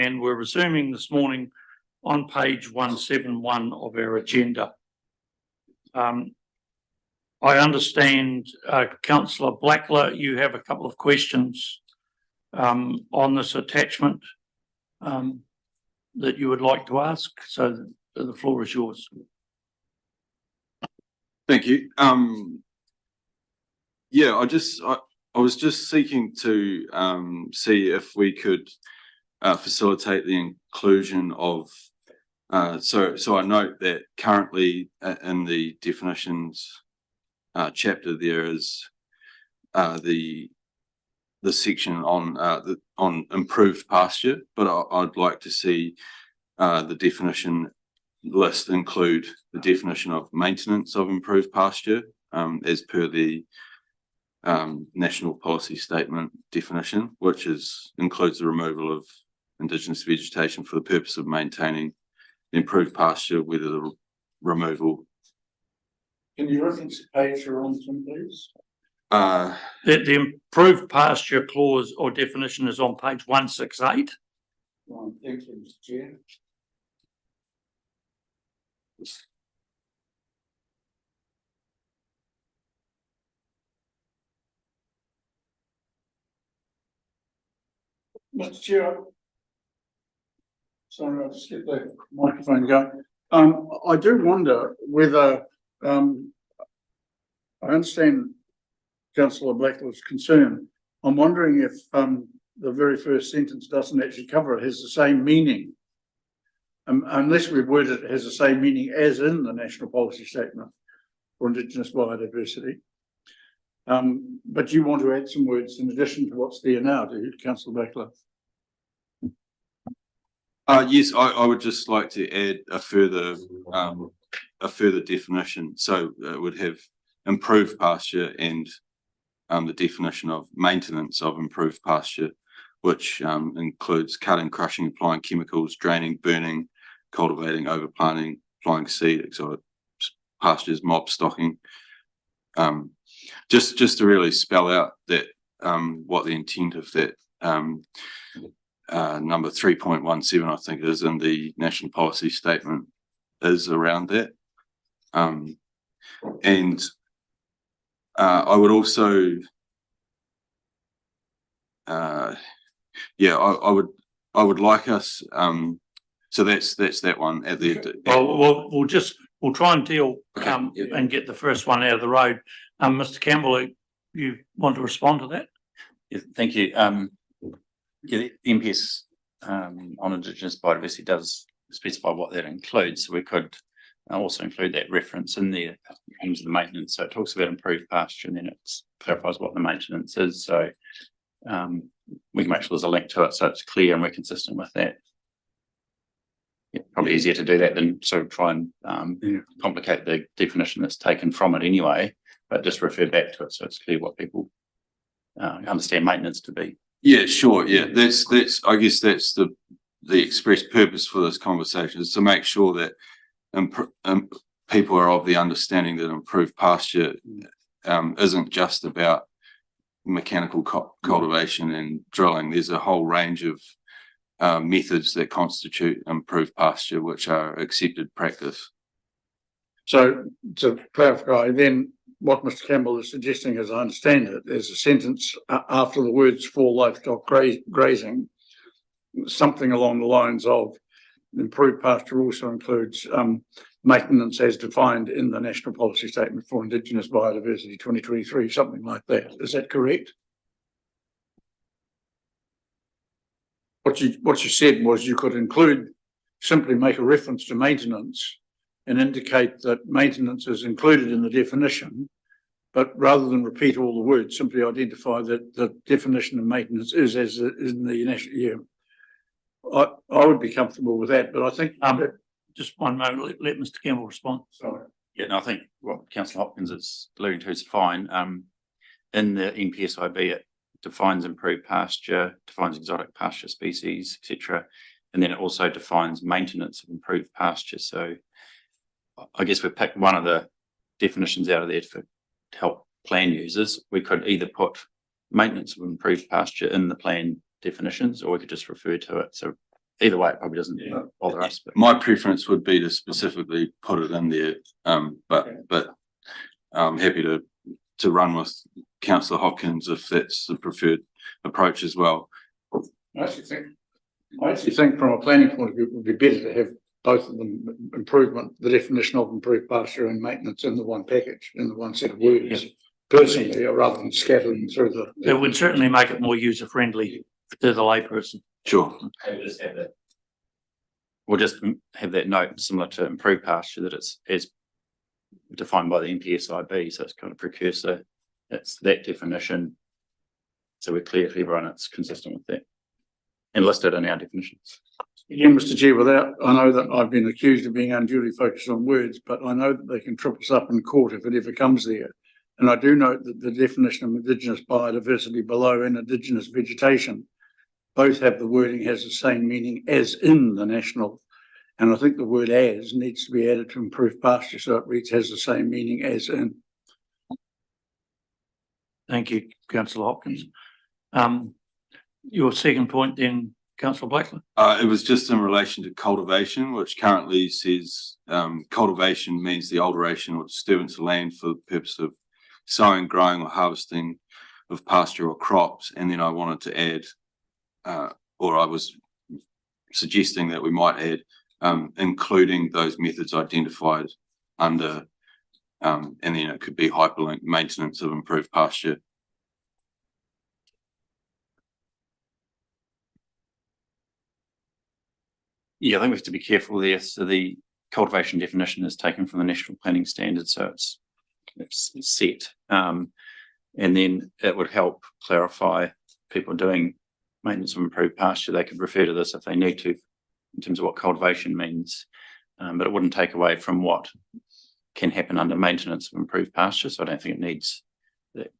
and we're resuming this morning on page 171 of our agenda. I understand, Councillor Blackler, you have a couple of questions on this attachment that you would like to ask, so the floor is yours. Thank you. Yeah, I was just seeking to see if we could facilitate the inclusion of so I note that currently in the definitions chapter there is the section on improved pasture, but I'd like to see the definition list include the definition of maintenance of improved pasture as per the national policy statement definition, which includes the removal of indigenous vegetation for the purpose of maintaining improved pasture, whether the removal. Can you reference the page you're on, please? The improved pasture clause or definition is on page 168. Thank you, Mr. Chair. Mr. Chair, sorry, I'll just get the microphone going. I do wonder whether I understand Councillor Blackler's concern. I'm wondering if the very first sentence doesn't actually cover it, has the same meaning, unless we've worded it has the same meaning as in the National Policy Statement for Indigenous Biodiversity. But you want to add some words in addition to what's there now, do you, Councillor Blackler? Yes, I would just like to add a further definition. So it would have improved pasture and the definition of maintenance of improved pasture, which includes cutting, crushing, applying chemicals, draining, burning, cultivating, overplanting, applying seed, exotic pastures, mob stocking. Just to really spell out that what the intent of that number 3.17, I think it is, in the national policy statement is around that. And I would also, yeah, I would like us. So that's that one at the. We'll try and deal and get the first one out of the road. Mr. Campbell, you want to respond to that? Yeah, thank you. Yeah, the MPS on Indigenous biodiversity does specify what that includes. So we could also include that reference in there in terms of the maintenance. So it talks about improved pasture and then it clarifies what the maintenance is. So we can make sure there's a link to it so it's clear and we're consistent with that. Yeah, probably easier to do that than sort of try and complicate the definition that's taken from it anyway, but just refer back to it so it's clear what people understand maintenance to be. Yeah, sure. Yeah, that's I guess that's the express purpose for this conversation, is to make sure that people are of the understanding that improved pasture isn't just about mechanical cultivation and drilling. There's a whole range of methods that constitute improved pasture which are accepted practice. So to clarify then, what Mr. Campbell is suggesting, as I understand it, is a sentence after the words for livestock grazing, something along the lines of improved pasture also includes maintenance as defined in the National Policy Statement for Indigenous Biodiversity 2023, something like that. Is that correct? What you said was you could include, simply make a reference to maintenance and indicate that maintenance is included in the definition, but rather than repeat all the words, simply identify that the definition of maintenance is as in the national year. I would be comfortable with that, but I think just one moment, let Mr. Campbell respond. Sorry. Yeah, no, I think what Councillor Hopkins is alluding to is fine. In the NPSIB, it defines improved pasture, defines exotic pasture species, etc. And then it also defines maintenance of improved pasture. So I guess we've picked one of the definitions out of there to help plan users. We could either put maintenance of improved pasture in the plan definitions, or we could just refer to it. So either way, it probably doesn't bother us. But My preference would be to specifically put it in there, but I'm happy to run with Councillor Hopkins if that's the preferred approach as well. I actually think from a planning point of view, it would be better to have both of them the definition of improved pasture and maintenance in the one package, in the one set of words, personally, rather than scattering through the. It would certainly make it more user friendly to the layperson. Sure. we'll just have that note similar to improved pasture that it's as defined by the NPSIB, so it's kind of precursor. It's that definition. So we're clear to everyone it's consistent with that and listed in our definitions. Again, Mr. Chair, I know that I've been accused of being unduly focused on words, but I know that they can trip us up in court if it ever comes there. And I do note that the definition of Indigenous biodiversity below and Indigenous vegetation both have the wording has the same meaning as in the national. And I think the word as needs to be added to improved pasture so it reads has the same meaning as in. Thank you, Councillor Hopkins. Your second point then, Councillor Blackley? It was just in relation to cultivation, which currently says cultivation means the alteration or disturbance of land for the purpose of sowing, growing or harvesting of pasture or crops. And then I wanted to add, or I was suggesting that we might add, including those methods identified under, and then it could be hyperlink maintenance of improved pasture. Yeah, I think we have to be careful there. So the cultivation definition is taken from the National Planning Standards, so it's set. And then it would help clarify people doing maintenance of improved pasture. They could refer to this if they need to in terms of what cultivation means, but it wouldn't take away from what can happen under maintenance of improved pasture. So I don't think it needs that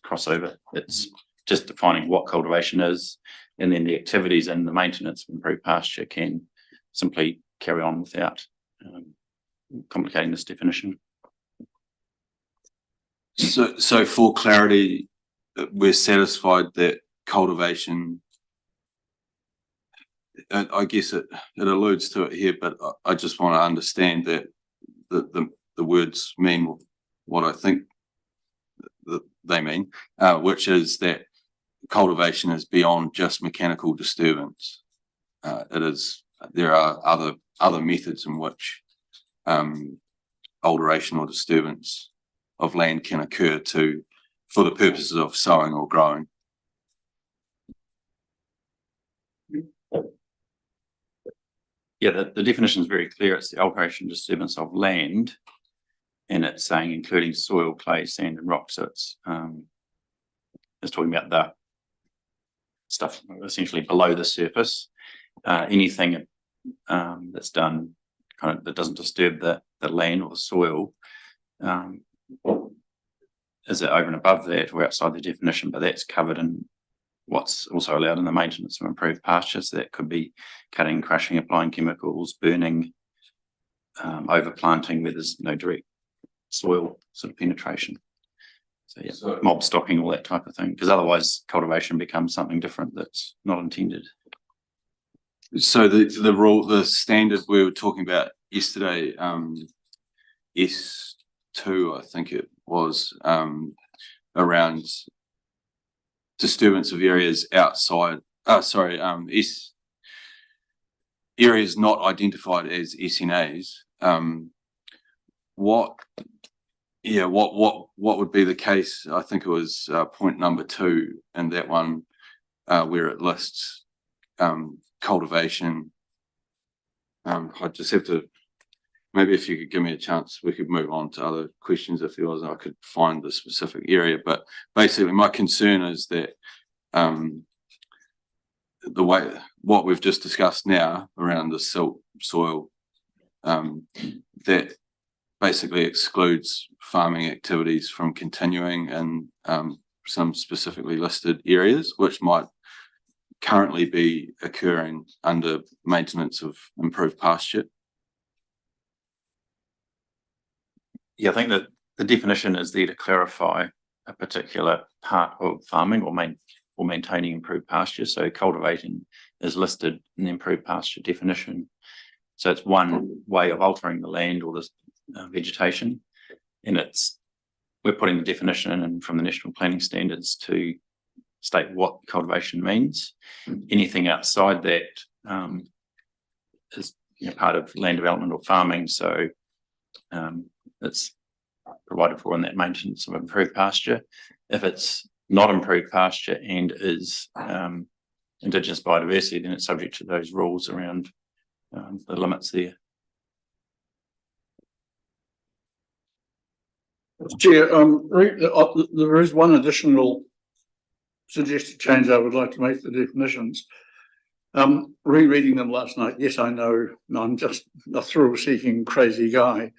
crossover. It's just defining what cultivation is, and then the activities and the maintenance of improved pasture can simply carry on without complicating this definition. So for clarity, we're satisfied that cultivation, I guess it alludes to it here, but I just want to understand that the words mean what I think that they mean, which is that cultivation is beyond just mechanical disturbance. There are other methods in which alteration or disturbance of land can occur for the purposes of sowing or growing. Yeah, the definition is very clear. It's the alteration and disturbance of land, and it's saying including soil, clay, sand, and rock. So it's talking about the stuff essentially below the surface. Anything that's done kind of that doesn't disturb the land or the soil is it over and above that or outside the definition, but that's covered in what's also allowed in the maintenance of improved pastures. So that could be cutting, crushing, applying chemicals, burning, overplanting where there's no direct soil sort of penetration. So yeah, mob stocking, all that type of thing, because otherwise cultivation becomes something different that's not intended. So the standard we were talking about yesterday, S2, I think it was, around disturbance of areas outside, areas not identified as SNAs. What would be the case? I think it was point number 2 in that one, where it lists cultivation. I just have to, maybe if you could give me a chance, we could move on to other questions if there was, I could find the specific area. But basically my concern is that what we've just discussed now around the silt soil, that basically excludes farming activities from continuing in some specifically listed areas, which might currently be occurring under maintenance of improved pasture. Yeah, I think that the definition is there to clarify a particular part of farming or maintaining improved pasture. So cultivating is listed in the improved pasture definition. So it's one way of altering the land or the vegetation, and we're putting the definition in from the National Planning Standards to state what cultivation means. Anything outside that is part of land development or farming. So it's provided for in that maintenance of improved pasture. If it's not improved pasture and is Indigenous biodiversity, then it's subject to those rules around the limits there. Chair, there is one additional suggested change I would like to make to the definitions. Rereading them last night, yes, I know I'm just a thrill-seeking crazy guy,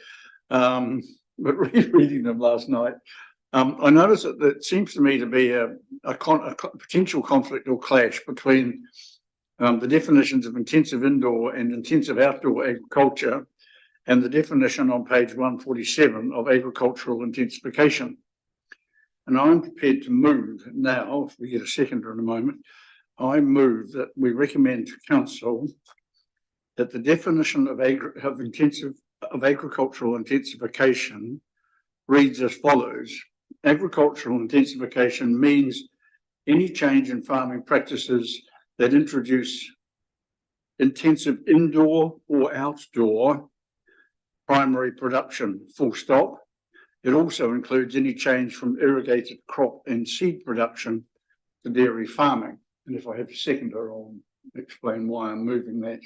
but rereading them last night, I noticed that it seems to me to be a potential conflict or clash between the definitions of intensive indoor and intensive outdoor agriculture and the definition on page 147 of agricultural intensification. And I'm prepared to move now, if we get a seconder in a moment, I move that we recommend to Council that the definition of agricultural intensification reads as follows. Agricultural intensification means any change in farming practices that introduce intensive indoor or outdoor primary production, full stop. It also includes any change from irrigated crop and seed production to dairy farming. And if I have a seconder, I'll explain why I'm moving that,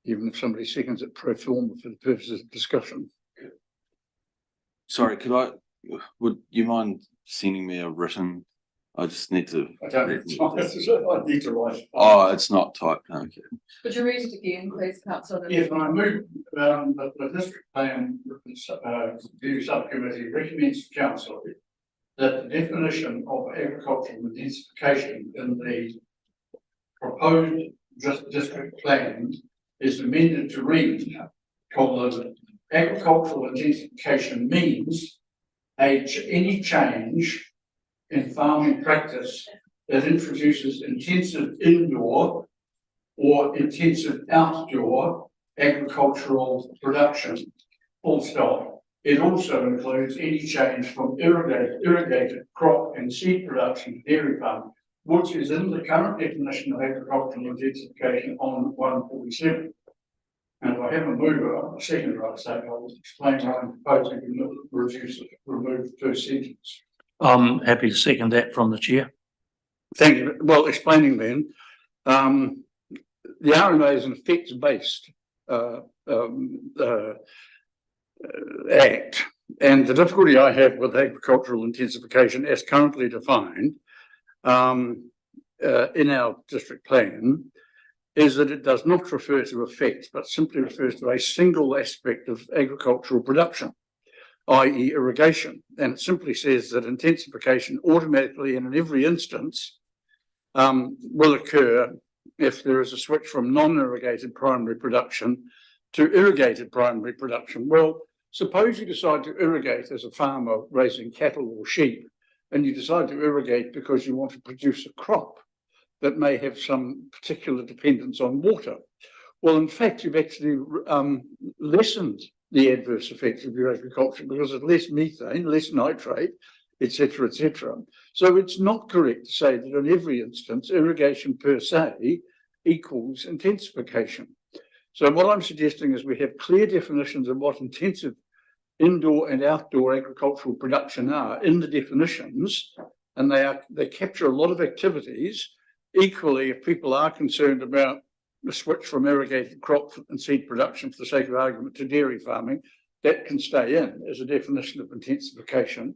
even if somebody seconds it pro forma for the purposes of discussion. Sorry, would you mind sending me a written? I just need to. I don't need to, I need to write. Oh, it's not typed. Okay. Could you read it again, please, Councillor? Yes, and I move the district plan review subcommittee recommends to Council that the definition of agricultural intensification in the proposed district plan is amended to read, agricultural intensification means any change in farming practice that introduces intensive indoor or intensive outdoor agricultural production, full stop. It also includes any change from irrigated crop and seed production to dairy farming, which is in the current definition of agricultural intensification on 147. And if I have a mover, a seconder, I'd say I'll explain why I'm proposing to remove the first sentence. I'm happy to second that from the chair. Thank you. Well, explaining then, the RMA is an effects-based act, and the difficulty I have with agricultural intensification as currently defined in our district plan is that it does not refer to effects, but simply refers to a single aspect of agricultural production, i.e. irrigation. And it simply says that intensification automatically and in every instance will occur if there is a switch from non-irrigated primary production to irrigated primary production. Well, suppose you decide to irrigate as a farmer raising cattle or sheep, and you decide to irrigate because you want to produce a crop that may have some particular dependence on water. Well, in fact, you've actually lessened the adverse effects of your agriculture because of less methane, less nitrate, etc., etc. So it's not correct to say that in every instance, irrigation per se equals intensification. So what I'm suggesting is we have clear definitions of what intensive indoor and outdoor agricultural production are in the definitions, and they capture a lot of activities. Equally, if people are concerned about the switch from irrigated crop and seed production, for the sake of argument, to dairy farming, that can stay in as a definition of intensification.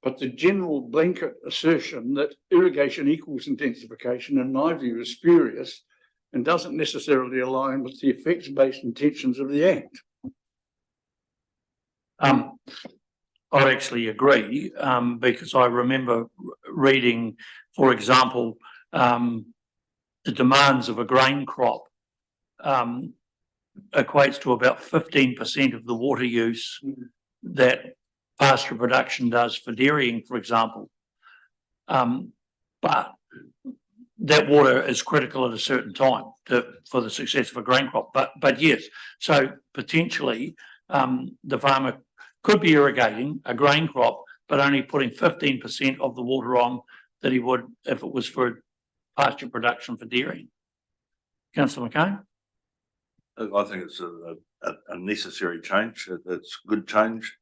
But the general blanket assertion that irrigation equals intensification, in my view, is spurious and doesn't necessarily align with the effects-based intentions of the Act. I'd actually agree, because I remember reading, for example, the demands of a grain crop equates to about 15% of the water use that pasture production does for dairying, for example. But that water is critical at a certain time for the success of a grain crop. But yes, so potentially the farmer could be irrigating a grain crop, but only putting 15% of the water on that he would if it was for pasture production for dairy. Councillor McCain? I think it's a necessary change. It's a good change.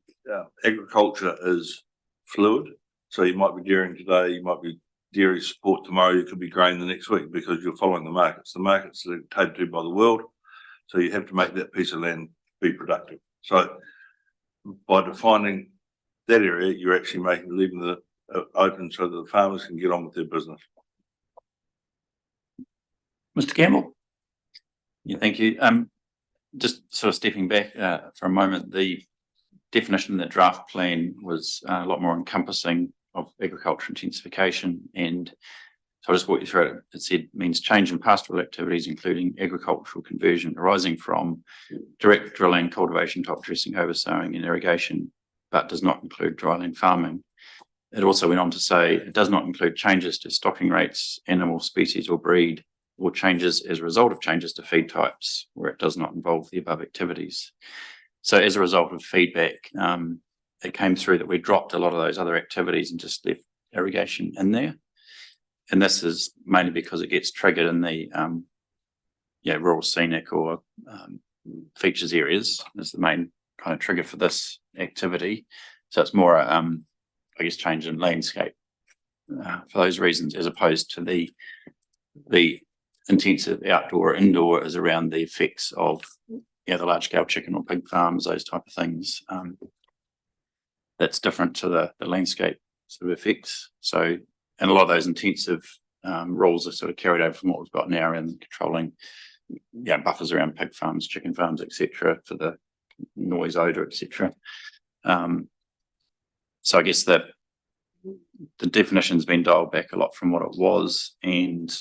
Agriculture is fluid. So you might be dairying today, you might be dairy support tomorrow, you could be grain the next week because you're following the markets. The markets are dictated to by the world. So you have to make that piece of land be productive. So by defining that area, you're actually leaving the open so that the farmers can get on with their business. Mr. Campbell? Yeah, thank you. Just sort of stepping back for a moment, the definition in the draft plan was a lot more encompassing of agriculture intensification, and so I'll just walk you through it. It said means change in pastoral activities, including agricultural conversion arising from direct drilling, cultivation, top dressing, oversowing and irrigation, but does not include dryland farming. It also went on to say it does not include changes to stocking rates, animal species or breed, or changes as a result of changes to feed types where it does not involve the above activities. So as a result of feedback, it came through that we dropped a lot of those other activities and just left irrigation in there. And this is mainly because it gets triggered in the rural scenic or features areas is the main kind of trigger for this activity. So it's more, I guess, change in landscape for those reasons, as opposed to the intensive outdoor or indoor is around the effects of the large scale chicken or pig farms, those type of things. That's different to the landscape sort of effects. So, and a lot of those intensive rules are sort of carried over from what we've got now around controlling buffers around pig farms, chicken farms, etc., for the noise, odor, etc. So I guess that the definition's been dialed back a lot from what it was, and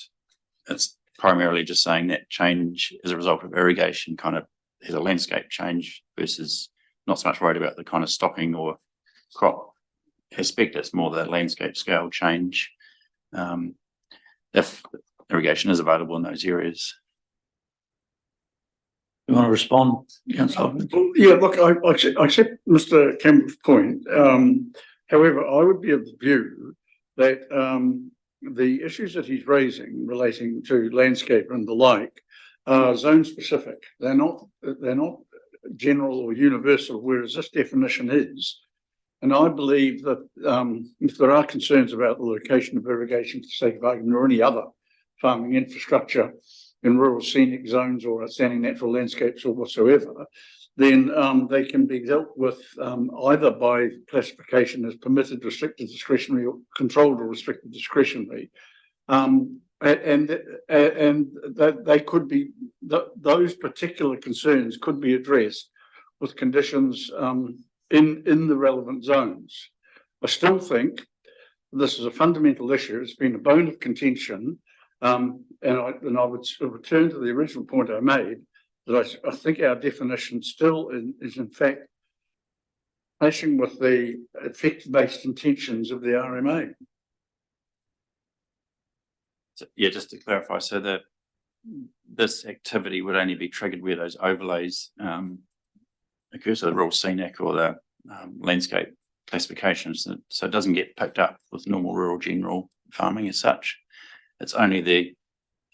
it's primarily just saying that change as a result of irrigation kind of has a landscape change versus not so much worried about the kind of stocking or crop aspect. It's more the landscape scale change if irrigation is available in those areas. You want to respond, Councillor? Well, yeah, look, I accept Mr. Campbell's point. However, I would be of the view that the issues that he's raising relating to landscape and the like are zone specific. They're not general or universal, whereas this definition is. And I believe that if there are concerns about the location of irrigation for the sake of argument or any other farming infrastructure in rural scenic zones or outstanding natural landscapes or whatsoever, then they can be dealt with either by classification as permitted, restricted, discretionary, or controlled or restricted discretionary. And that they could be, those particular concerns could be addressed with conditions in the relevant zones. I still think this is a fundamental issue. It's been a bone of contention, and I would return to the original point I made, that I think our definition still is in fact clashing with the effect-based intentions of the RMA. So, yeah, just to clarify, so that this activity would only be triggered where those overlays occur, so the rural scenic or the landscape classifications. So it doesn't get picked up with normal rural general farming as such. It's only the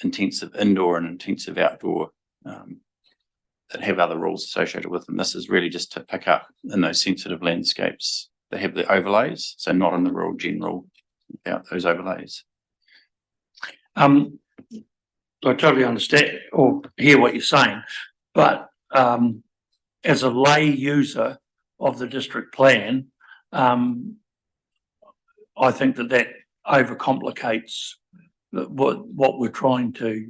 intensive indoor and intensive outdoor that have other rules associated with them. This is really just to pick up in those sensitive landscapes that have the overlays, so not in the rural general without those overlays. I totally understand or hear what you're saying, but as a lay user of the district plan, I think that overcomplicates what we're trying to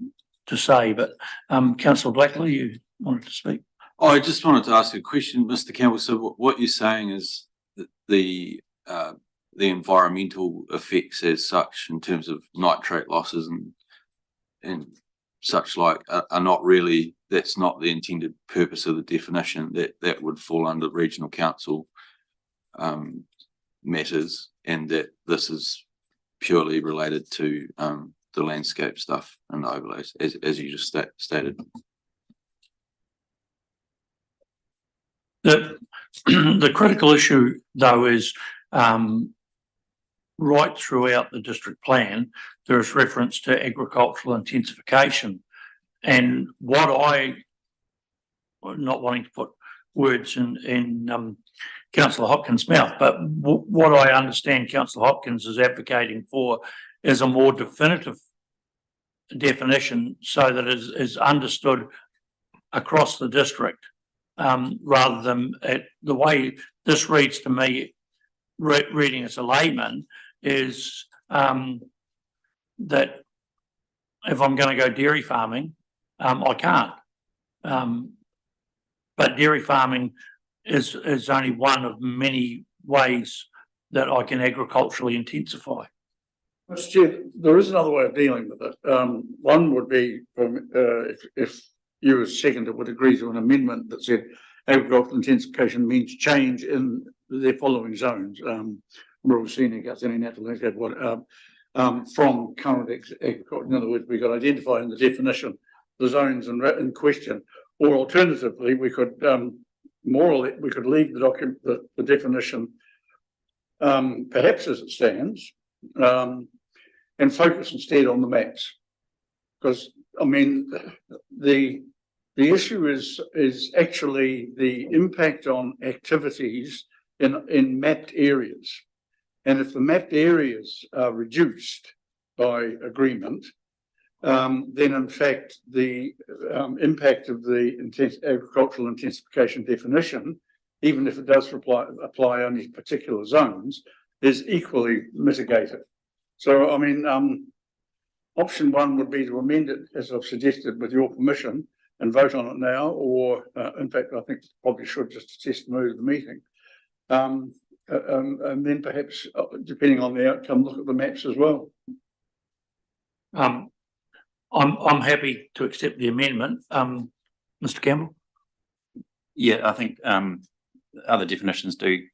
say. But Councillor Blackley, you wanted to speak? I just wanted to ask a question, Mr. Campbell. So what you're saying is that the environmental effects as such in terms of nitrate losses and such like are not really, that's not the intended purpose of the definition, that would fall under regional council matters, and that this is purely related to the landscape stuff and the overlays, as you just stated. The critical issue though is, right throughout the district plan, there is reference to agricultural intensification. And not wanting to put words in Councillor Hopkins' mouth, but what I understand Councillor Hopkins is advocating for is a more definitive definition so that it is understood across the district, rather than the way this reads to me, reading as a layman, is that if I'm going to go dairy farming, I can't. But dairy farming is only one of many ways that I can agriculturally intensify. Mr. Chair, there is another way of dealing with it. One would be if you as seconder would agree to an amendment that said agricultural intensification means change in the following zones. Rural, scenic, outstanding natural landscape, from current agriculture. In other words, we could identify in the definition the zones in question, or alternatively, we could we could leave the document, the definition, perhaps as it stands, and focus instead on the maps, because I mean the issue is actually the impact on activities in mapped areas. And if the mapped areas are reduced by agreement, then in fact the impact of the agricultural intensification definition, even if it does apply only to particular zones, is equally mitigated. So I mean, option one would be to amend it as I've suggested with your permission and vote on it now, or in fact I think probably should just test the mood of the meeting. And then perhaps, depending on the outcome, look at the maps as well. I'm happy to accept the amendment. Mr. Campbell? Yeah, I think other definitions do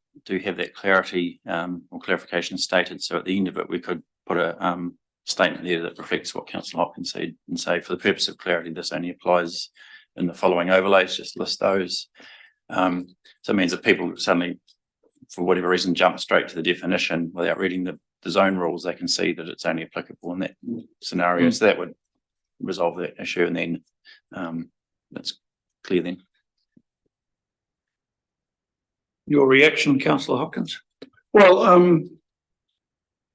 have that clarity or clarification stated. So at the end of it, we could put a statement there that reflects what Councillor Hopkins said and say, for the purpose of clarity, this only applies in the following overlays, just list those. So it means that people suddenly, for whatever reason, jump straight to the definition without reading the zone rules. They can see that it's only applicable in that scenario. So that would resolve that issue, and then that's clear then. Your reaction, Councillor Hopkins? Well,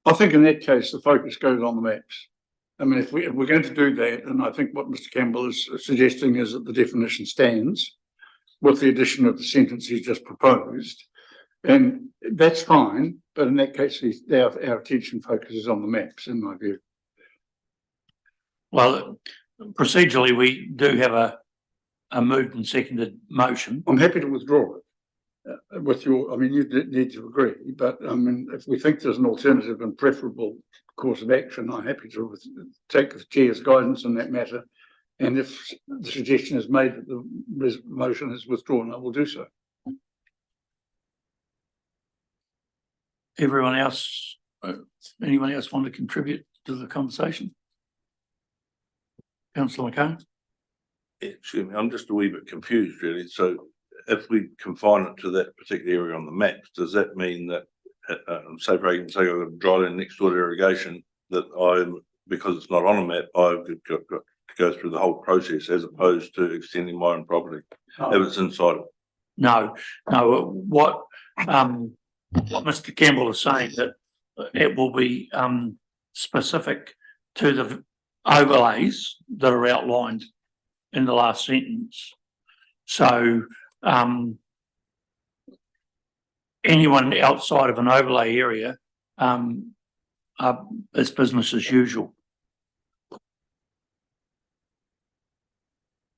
I think in that case, the focus goes on the maps. I mean, if we're going to do that, and I think what Mr. Campbell is suggesting is that the definition stands with the addition of the sentence he's just proposed, and that's fine, but in that case, our attention focuses on the maps, in my view. Well, procedurally, we do have a moved and seconded motion. I'm happy to withdraw it with your, I mean, you need to agree, but I mean, if we think there's an alternative and preferable course of action, I'm happy to take the chair's guidance in that matter. And if the suggestion is made that the motion is withdrawn, I will do so. Everyone else, anyone else want to contribute to the conversation? Councillor McCann? Excuse me, I'm just a wee bit confused really. So if we confine it to that particular area on the maps, does that mean that, say for argument's sake, I've got a dry land next door to irrigation, that because it's not on a map, I've got to go through the whole process as opposed to extending my own property if it's inside it? No. What Mr. Campbell is saying, that it will be specific to the overlays that are outlined in the last sentence. So anyone outside of an overlay area is business as usual.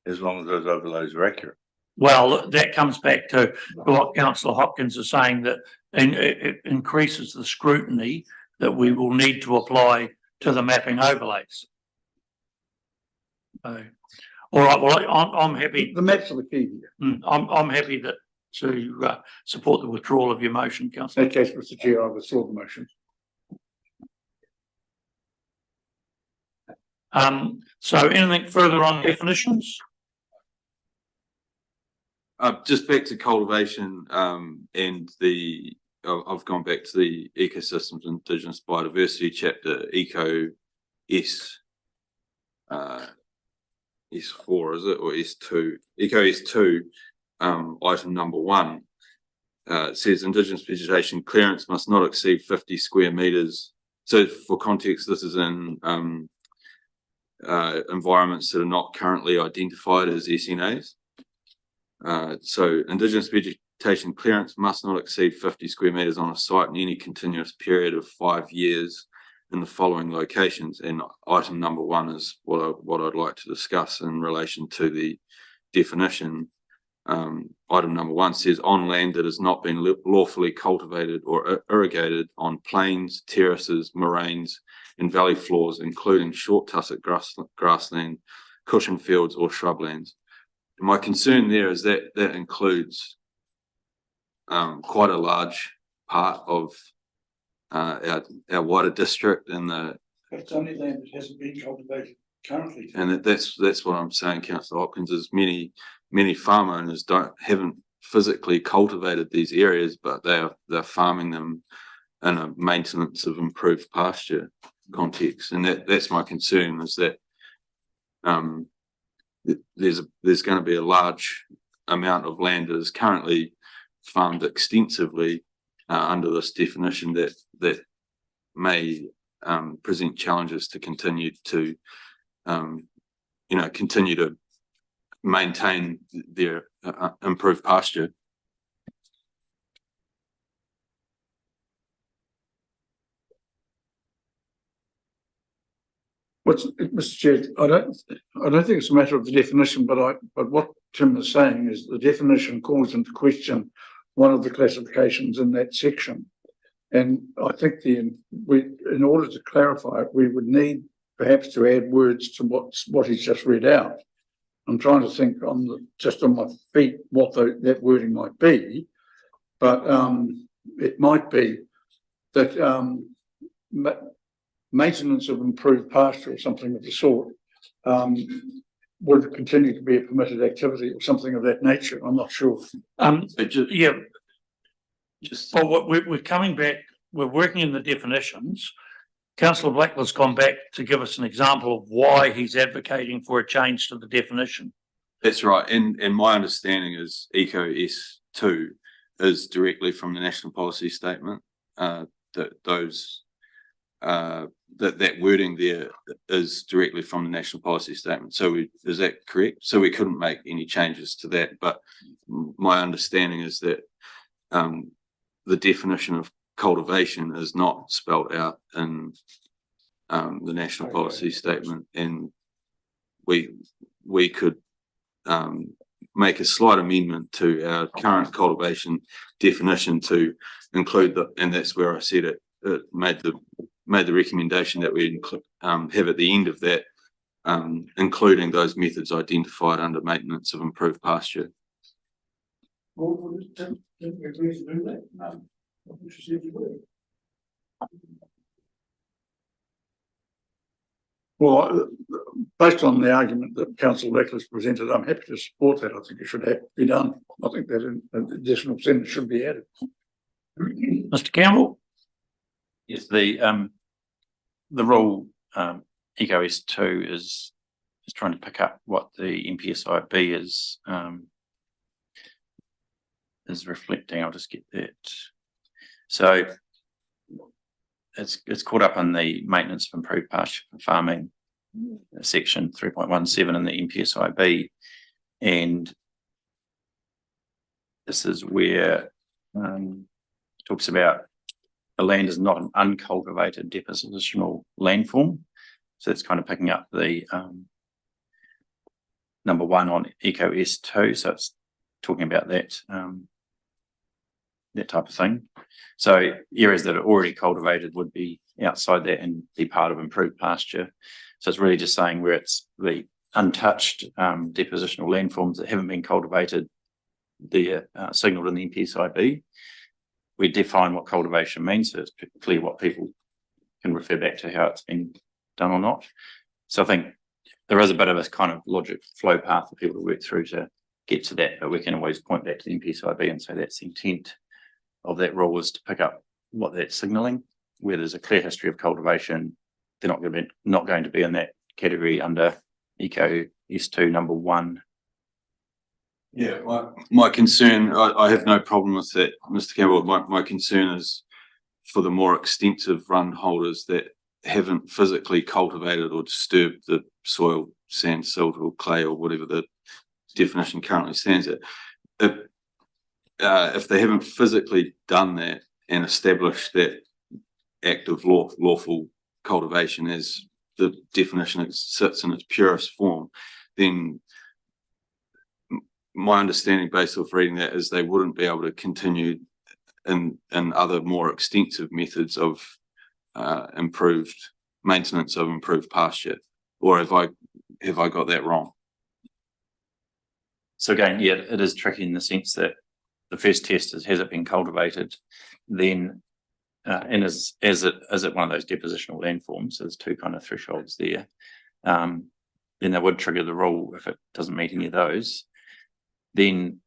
As long as those overlays are accurate. Well, that comes back to what Councillor Hopkins is saying, that it increases the scrutiny that we will need to apply to the mapping overlays. All right, well, I'm happy. The maps are the key here. I'm happy to support the withdrawal of your motion, Councillor. In that case, Mr. Chair, I withdraw the motion. So anything further on definitions? Just back to cultivation, and I've gone back to the ecosystems and indigenous biodiversity chapter, Eco S, S4, is it, or S2? Eco S2, item number 1. It says indigenous vegetation clearance must not exceed 50 square meters. So for context, this is in environments that are not currently identified as SNAs. So indigenous vegetation clearance must not exceed 50 square meters on a site in any continuous period of 5 years in the following locations. And item number 1 is what I'd like to discuss in relation to the definition. Item number 1 says on land that has not been lawfully cultivated or irrigated on plains, terraces, moraines, and valley floors, including short tussock grassland, cushion fields, or shrublands. My concern there is that that includes quite a large part of our wider district, and It's only land that hasn't been cultivated currently. and that's what I'm saying, Councillor Hopkins, is many farm owners haven't physically cultivated these areas, but they're farming them in a maintenance of improved pasture context, and that's my concern, is that there's going to be a large amount of land that is currently farmed extensively under this definition that may present challenges to continue to maintain their improved pasture. Mr. Chair, I don't think it's a matter of the definition, but what Tim is saying is the definition calls into question one of the classifications in that section. And I think in order to clarify it, we would need perhaps to add words to what he's just read out. I'm trying to think just on my feet what that wording might be, but it might be that maintenance of improved pasture or something of the sort would continue to be a permitted activity or something of that nature. I'm not sure. Yeah. Well, we're coming back, we're working in the definitions. Councillor Blackwell's gone back to give us an example of why he's advocating for a change to the definition. That's right, and my understanding is Eco S2 is directly from the National Policy Statement. That wording there is directly from the National Policy Statement. So is that correct? So we couldn't make any changes to that, but my understanding is that the definition of cultivation is not spelled out in the National Policy Statement, and we could make a slight amendment to our current cultivation definition to include and that's where I said it made the recommendation that we have at the end of that, including those methods identified under maintenance of improved pasture. Well, didn't we agree to do that? No. Well, based on the argument that Councillor Reckless presented, I'm happy to support that. I think it should be done. I think that an additional sentence should be added. Mr. Campbell? Yes, the rule Eco S2 is trying to pick up what the MPSIB is reflecting. I'll just get that. So it's caught up in the maintenance of improved pasture for farming section 3.17 in the MPSIB, and this is where it talks about the land is not an uncultivated depositional landform. So that's kind of picking up the number 1 on Eco S2. So it's talking about that that type of thing. So areas that are already cultivated would be outside that and be part of improved pasture. So it's really just saying where it's the untouched depositional landforms that haven't been cultivated, they're signalled in the MPSIB. We define what cultivation means, so it's clear what people can refer back to how it's been done or not. So I think there is a bit of a kind of logic flow path for people to work through to get to that, but we can always point back to the NPSIB and say that's the intent of that rule is to pick up what that's signalling, where there's a clear history of cultivation. They're not going to be in that category under Eco S2 number 1. Yeah, my concern, I have no problem with that, Mr. Campbell. My concern is for the more extensive run holders that haven't physically cultivated or disturbed the soil, sand, silt, or clay, or whatever the definition currently stands at. If they haven't physically done that and established that act of lawful cultivation as the definition sits in its purest form, then my understanding based off reading that is they wouldn't be able to continue in other more extensive methods of improved maintenance of improved pasture. Or have I got that wrong? So again, yeah, it is tricky in the sense that the first test is, has it been cultivated? Then, and is it one of those depositional landforms? So there's two kind of thresholds there. Then they would trigger the rule if it doesn't meet any of those. Then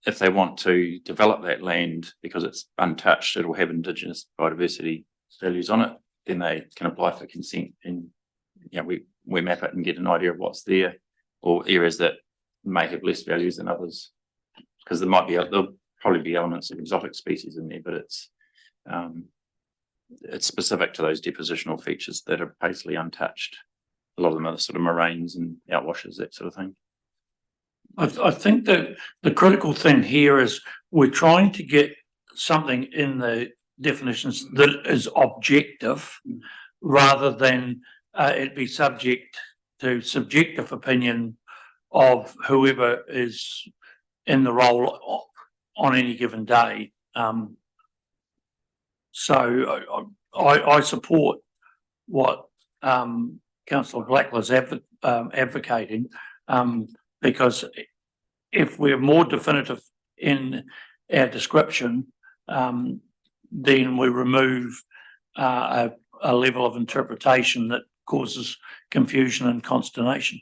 if they want to develop that land because it's untouched, it will have Indigenous biodiversity values on it, then they can apply for consent and we map it and get an idea of what's there, or areas that may have less values than others. Because there'll probably be elements of exotic species in there, but it's specific to those depositional features that are basically untouched. A lot of them are sort of moraines and outwashes, that sort of thing. I think that the critical thing here is we're trying to get something in the definitions that is objective rather than it be subject to subjective opinion of whoever is in the role on any given day. So I support what Councillor Blackler's advocating, because if we're more definitive in our description, then we remove a level of interpretation that causes confusion and consternation.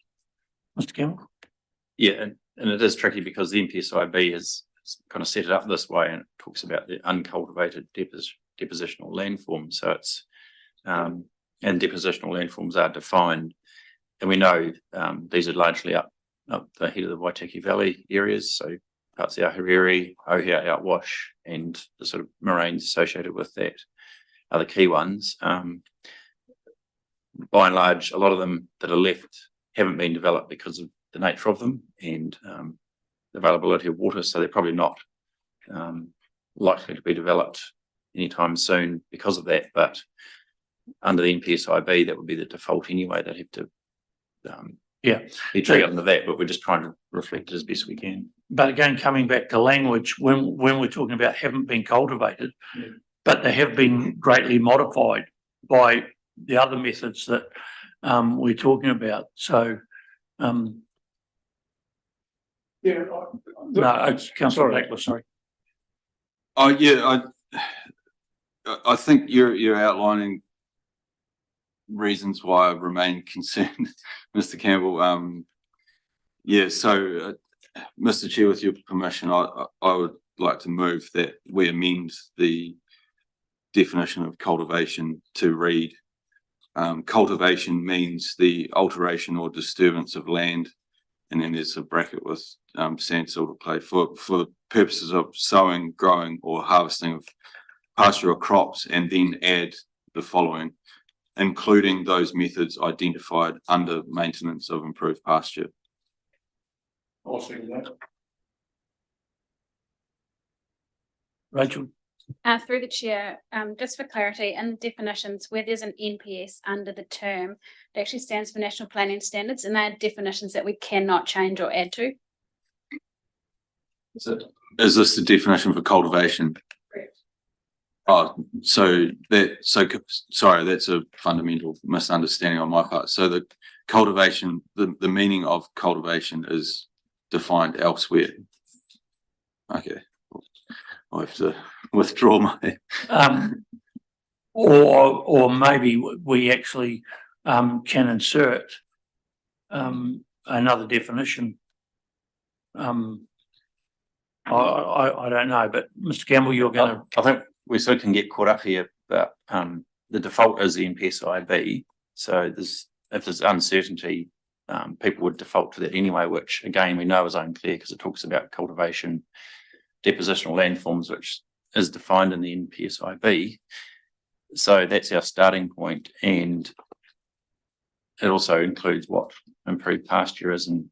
Mr. Campbell? Yeah, and it is tricky because the NPSIB has kind of set it up this way, and it talks about the uncultivated depositional landform. So it's and depositional landforms are defined, and we know these are largely up the head of the Waitaki Valley areas, so parts of the Ahuriri, Ohia outwash, and the sort of moraines associated with that are the key ones. By and large, a lot of them that are left haven't been developed because of the nature of them and the availability of water, so they're probably not likely to be developed anytime soon because of that. But under the NPSIB, that would be the default anyway. They'd have to be triggered under that, but we're just trying to reflect it as best we can. But again, coming back to language, when we're talking about haven't been cultivated, but they have been greatly modified by the other methods that we're talking about. So, no, it's Councillor Blackler, sorry. Oh yeah, I think you're outlining reasons why I remain concerned, Mr. Campbell. So Mr. Chair, with your permission, I would like to move that we amend the definition of cultivation to read cultivation means the alteration or disturbance of land, and then there's a bracket with sand, silt, or clay for the purposes of sowing, growing, or harvesting of pasture or crops, and then add the following, including those methods identified under maintenance of improved pasture. I'll see that. Rachel? Through the chair, just for clarity, in the definitions where there's an NPS under the term, it actually stands for National Planning Standards, and they're definitions that we cannot change or add to. Is this the definition for cultivation? Correct. Oh, sorry, that's a fundamental misunderstanding on my part. So the cultivation, the meaning of cultivation is defined elsewhere. Okay, I have to withdraw my. Or maybe we actually can insert another definition. I don't know, but Mr. Campbell, you're going to. I think we sort of can get caught up here, but the default is the NPSIB. So if there's uncertainty, people would default to that anyway, which again we know is unclear because it talks about cultivation, depositional landforms, which is defined in the NPSIB. So that's our starting point, and it also includes what improved pasture is and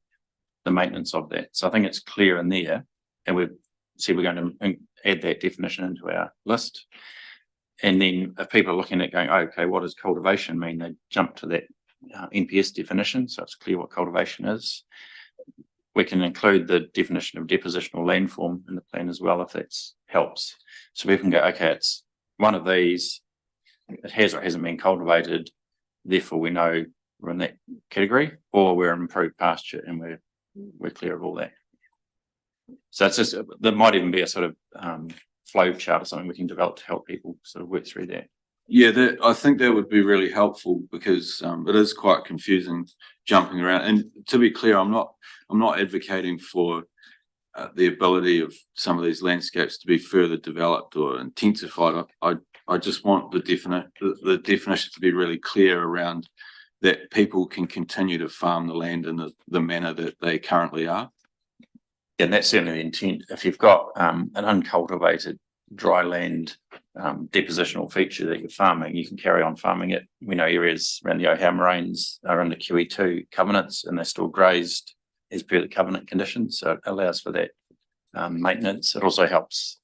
the maintenance of that. So I think it's clear in there, and we've said we're going to add that definition into our list. And then if people are looking at going, okay, what does cultivation mean? They jump to that NPS definition, so it's clear what cultivation is. We can include the definition of depositional landform in the plan as well, if that helps. So we can go, okay, it's one of these, it has or hasn't been cultivated, therefore we know we're in that category, or we're in improved pasture and we're clear of all that. So it's just, there might even be a sort of flow chart or something we can develop to help people sort of work through that. Yeah, I think that would be really helpful because it is quite confusing jumping around. And to be clear, I'm not advocating for the ability of some of these landscapes to be further developed or intensified. I just want the definition to be really clear around that people can continue to farm the land in the manner that they currently are. And that's certainly the intent. If you've got an uncultivated dry land depositional feature that you're farming, you can carry on farming it. We know areas around the Ohau Moraines are under QE2 covenants and they're still grazed as per the covenant conditions. So it allows for that maintenance. It also helps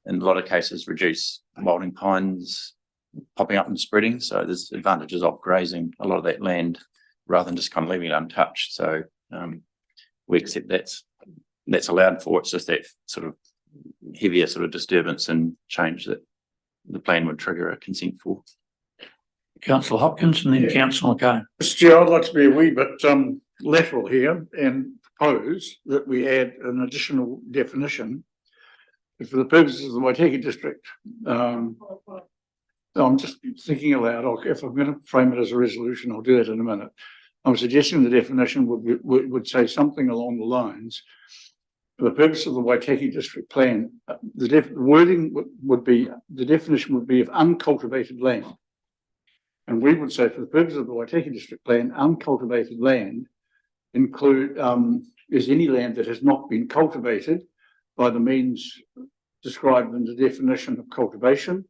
in a lot of cases reduce moulding pines popping up and spreading. So there's advantages of grazing a lot of that land rather than just kind of leaving it untouched. So we accept that's allowed for. It's just that sort of heavier sort of disturbance and change that the plan would trigger a consent for. Councillor Hopkins and then Councillor McCone. Mr. Chair, I'd like to be a wee bit lateral here and propose that we add an additional definition for the purposes of the Waitaki district. I'm just thinking aloud. If I'm going to frame it as a resolution, I'll do that in a minute. I'm suggesting the definition would say something along the lines: for the purpose of the Waitaki district plan, the wording would be, the definition would be of uncultivated land. And we would say, for the purpose of the Waitaki district plan, uncultivated land is any land that has not been cultivated by the means described in the definition of cultivation,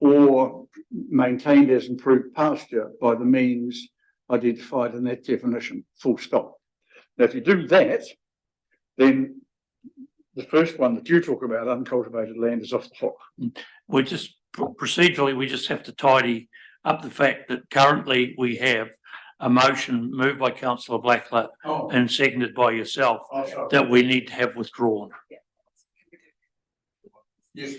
or maintained as improved pasture by the means identified in that definition, full stop. Now, if you do that, then the first one that you talk about, uncultivated land, is off the hook. We just procedurally, we just have to tidy up the fact that currently we have a motion moved by Councillor Blackler and seconded by yourself that we need to have withdrawn. Yes.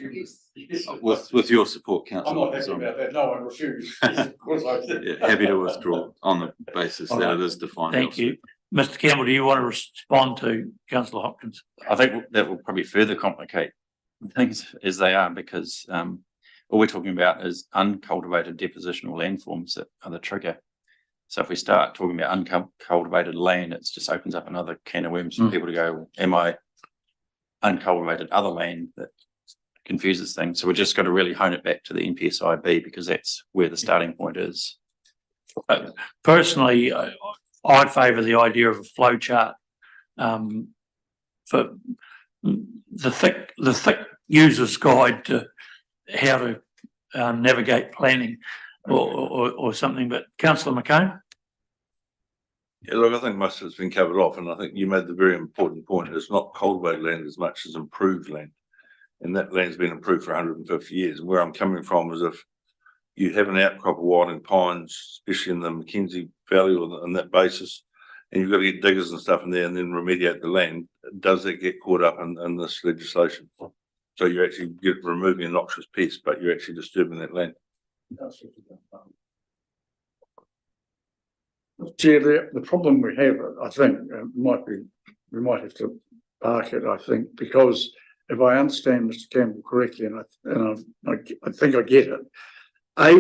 With your support, I'm Councillor. not happy about that. No, I refuse. Yeah, happy to withdraw on the basis that it is defined. Thank you. Mr. Campbell, do you want to respond to Councillor Hopkins? I think that will probably further complicate things as they are, because all we're talking about is uncultivated depositional landforms that are the trigger. So if we start talking about uncultivated land, it just opens up another can of worms for people to go, am I uncultivated other land? That confuses things. So we've just got to really hone it back to the NPSIB, because that's where the starting point is. Personally, I favour the idea of a flow chart for the thick user's guide to how to navigate planning or something. But Councillor McCone? Yeah, look, I think most of it's been covered off, and I think you made the very important point. It's not cultivated land as much as improved land. And that land's been improved for 150 years. And where I'm coming from is, if you have an outcrop of wilding pines, especially in the Mackenzie Valley or on that basis, and you've got to get diggers and stuff in there and then remediate the land, does that get caught up in this legislation? So you're actually removing a noxious pest, but you're actually disturbing that land. Chair, the problem we have, I think, we might have to park it, I think, because if I understand Mr. Campbell correctly, and I think I get it,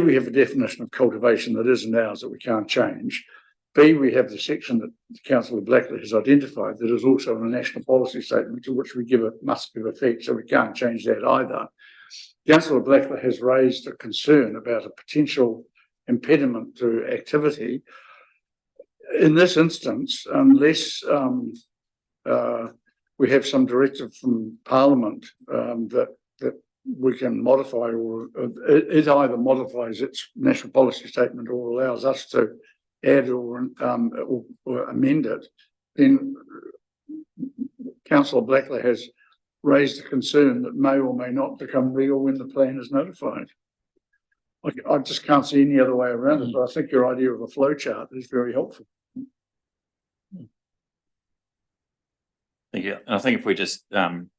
we have a definition of cultivation that isn't ours, that we can't change. B, we have the section that Councillor Blackley has identified that is also in a national policy statement to which we must give effect, so we can't change that either. Councillor Blackley has raised a concern about a potential impediment to activity. In this instance, unless we have some directive from Parliament that we can modify, or it either modifies its national policy statement or allows us to add or amend it, then Councillor Blackley has raised a concern that may or may not become real when the plan is notified. I just can't see any other way around it, but I think your idea of a flow chart is very helpful. Thank you. And I think if we just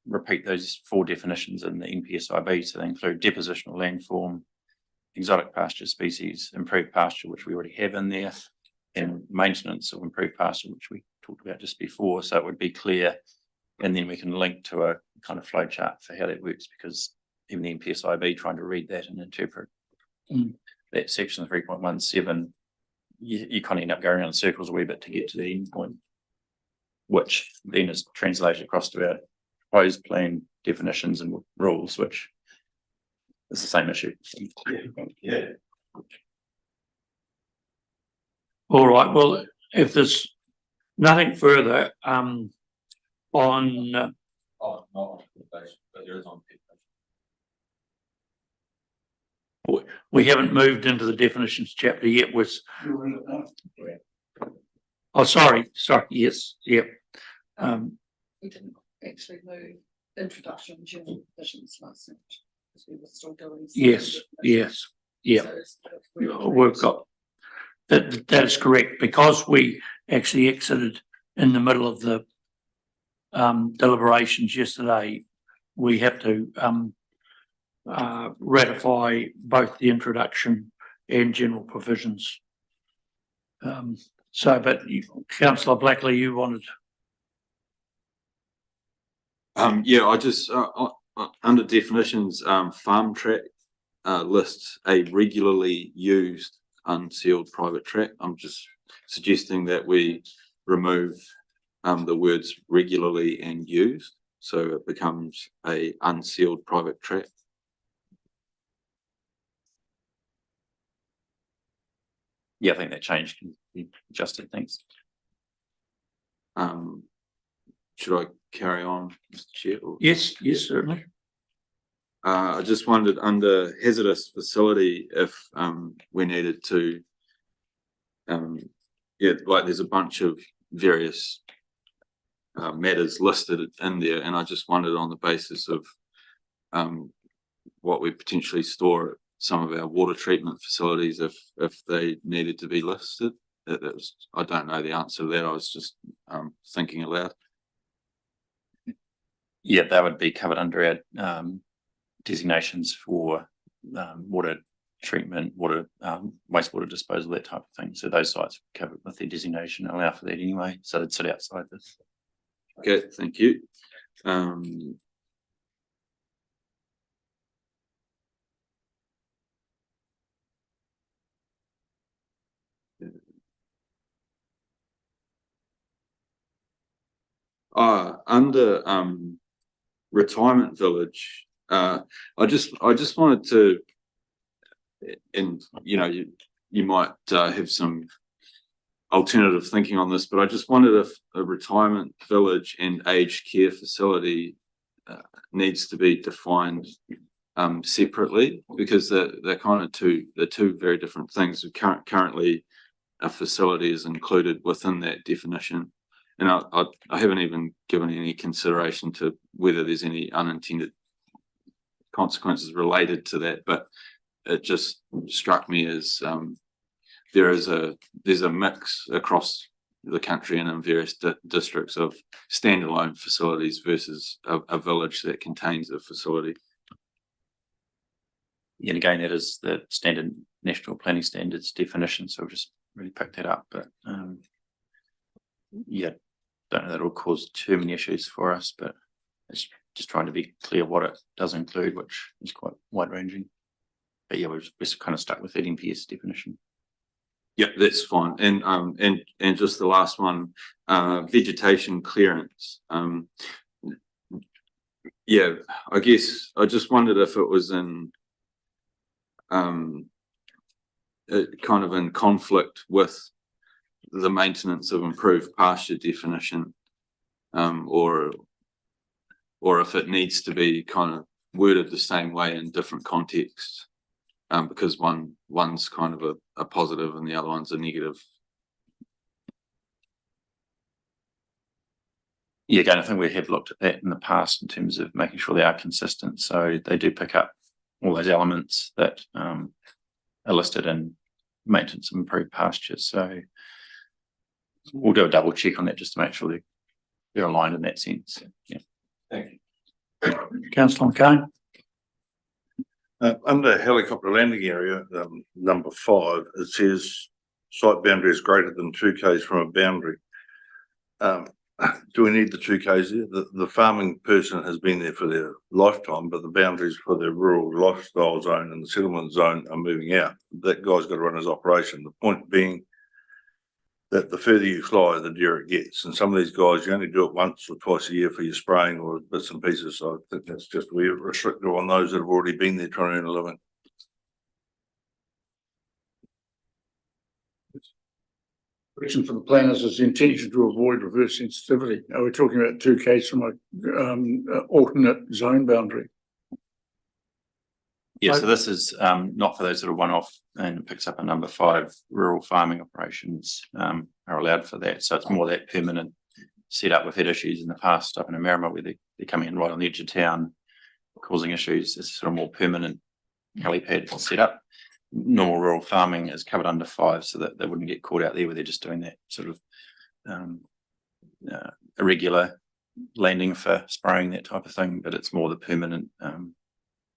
repeat those 4 definitions in the NPSIB, so they include depositional landform, exotic pasture species, improved pasture, which we already have in there, and maintenance of improved pasture, which we talked about just before. So it would be clear, and then we can link to a kind of flow chart for how that works, because even the NPSIB trying to read that and interpret that section 3.17, you kind of end up going around in circles a wee bit to get to the end point, which then is translated across to our proposed plan definitions and rules, which is the same issue. Yeah. All right, well, if there's nothing further, on, Oh, not but there is on. we haven't moved into the definitions chapter yet, oh, sorry, yes, yep. We didn't actually move introduction and general provisions last night, because we were still doing. Yes, yep. We've got, that is correct, because we actually exited in the middle of the deliberations yesterday. We have to ratify both the introduction and general provisions. But Councillor Blackley, you wanted. Yeah, I just under definitions, farm track lists a regularly used unsealed private track. I'm just suggesting that we remove the words regularly and used, so it becomes a unsealed private track. Yeah, I think that change can be adjusted. Thanks. Should I carry on, Mr. Chair? Yes, certainly. I just wondered under hazardous facility if we needed to, like there's a bunch of various matters listed in there, and I just wondered on the basis of what we potentially store at some of our water treatment facilities if they needed to be listed. That was, I don't know the answer to that. I was just thinking aloud. Yeah, that would be covered under our designations for water treatment, water wastewater disposal, that type of thing. So those sites are covered with their designation, allow for that anyway. So they'd sit outside this. Okay, thank you. Under retirement village, I just wanted to, and you know, you might have some alternative thinking on this, but I just wondered if a retirement village and aged care facility needs to be defined separately, because they're kind of two very different things. Currently, a facility is included within that definition. And I haven't even given any consideration to whether there's any unintended consequences related to that, but it just struck me as there's a mix across the country and in various districts of standalone facilities versus a village that contains a facility. And again, that is the standard national planning standards definition, so we'll just really pick that up. But yeah, don't know that will cause too many issues for us, but it's just trying to be clear what it does include, which is quite wide ranging. But yeah, we're kind of stuck with that NPS definition. Yeah, that's fine. And just the last one, vegetation clearance. Yeah, I guess I just wondered if it was in kind of in conflict with the maintenance of improved pasture definition, or if it needs to be kind of worded the same way in different contexts, because one's kind of a positive and the other one's a negative. Yeah, again, I think we have looked at that in the past in terms of making sure they are consistent. So they do pick up all those elements that are listed in maintenance of improved pastures. So we'll do a double check on that just to make sure they're aligned in that sense. Yeah. Thank you. Councillor McCain. Under helicopter landing area, number 5, it says site boundary is greater than 2 k's from a boundary. Do we need the 2 k's there? The farming person has been there for their lifetime, but the boundaries for their rural lifestyle zone and the settlement zone are moving out. That guy's got to run his operation. The point being that the further you fly, the dearer it gets. And some of these guys, you only do it once or twice a year for your spraying or bits and pieces. So I think that's just weird, restricted on those that have already been there trying to earn a living. Question for the planners is the intention to avoid reverse sensitivity. Are we talking about 2 k's from a alternate zone boundary? Yeah, so this is not for those sort of one-off, and it picks up a number 5 rural farming operations are allowed for that. So it's more that permanent setup. We've had issues in the past up in Merrimah where they're coming in right on the edge of town, causing issues. It's sort of more permanent helipad setup. Normal rural farming is covered under 5, so that they wouldn't get caught out there where they're just doing that sort of irregular landing for spraying, that type of thing. But it's more the permanent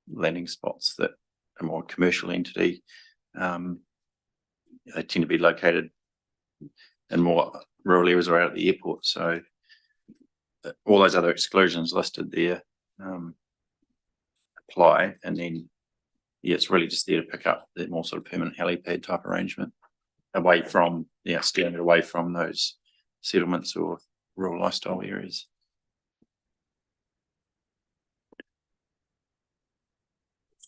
landing spots that are more commercial entity. They tend to be located in more rural areas or out at the airport. So all those other exclusions listed there apply, and then yeah, it's really just there to pick up that more sort of permanent helipad type arrangement away from, steering it away from those settlements or rural lifestyle areas.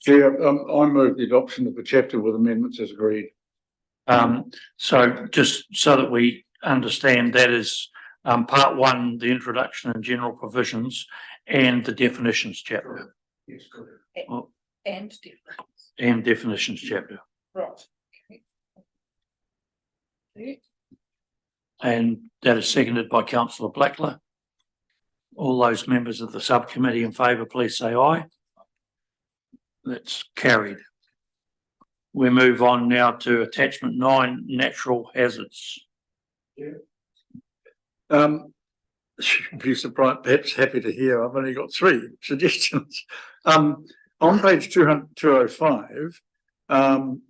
Chair, I move the adoption of the chapter with amendments as agreed. So just so that we understand, that is part 1, the introduction and general provisions, and the definitions chapter. Yes, correct. And definitions. And definitions chapter. Right. Okay. And that is seconded by Councillor Blackler. All those members of the subcommittee in favour, please say aye. That's carried. We move on now to attachment 9, natural hazards. You'd be surprised, perhaps happy to hear, I've only got 3 suggestions. On page 205,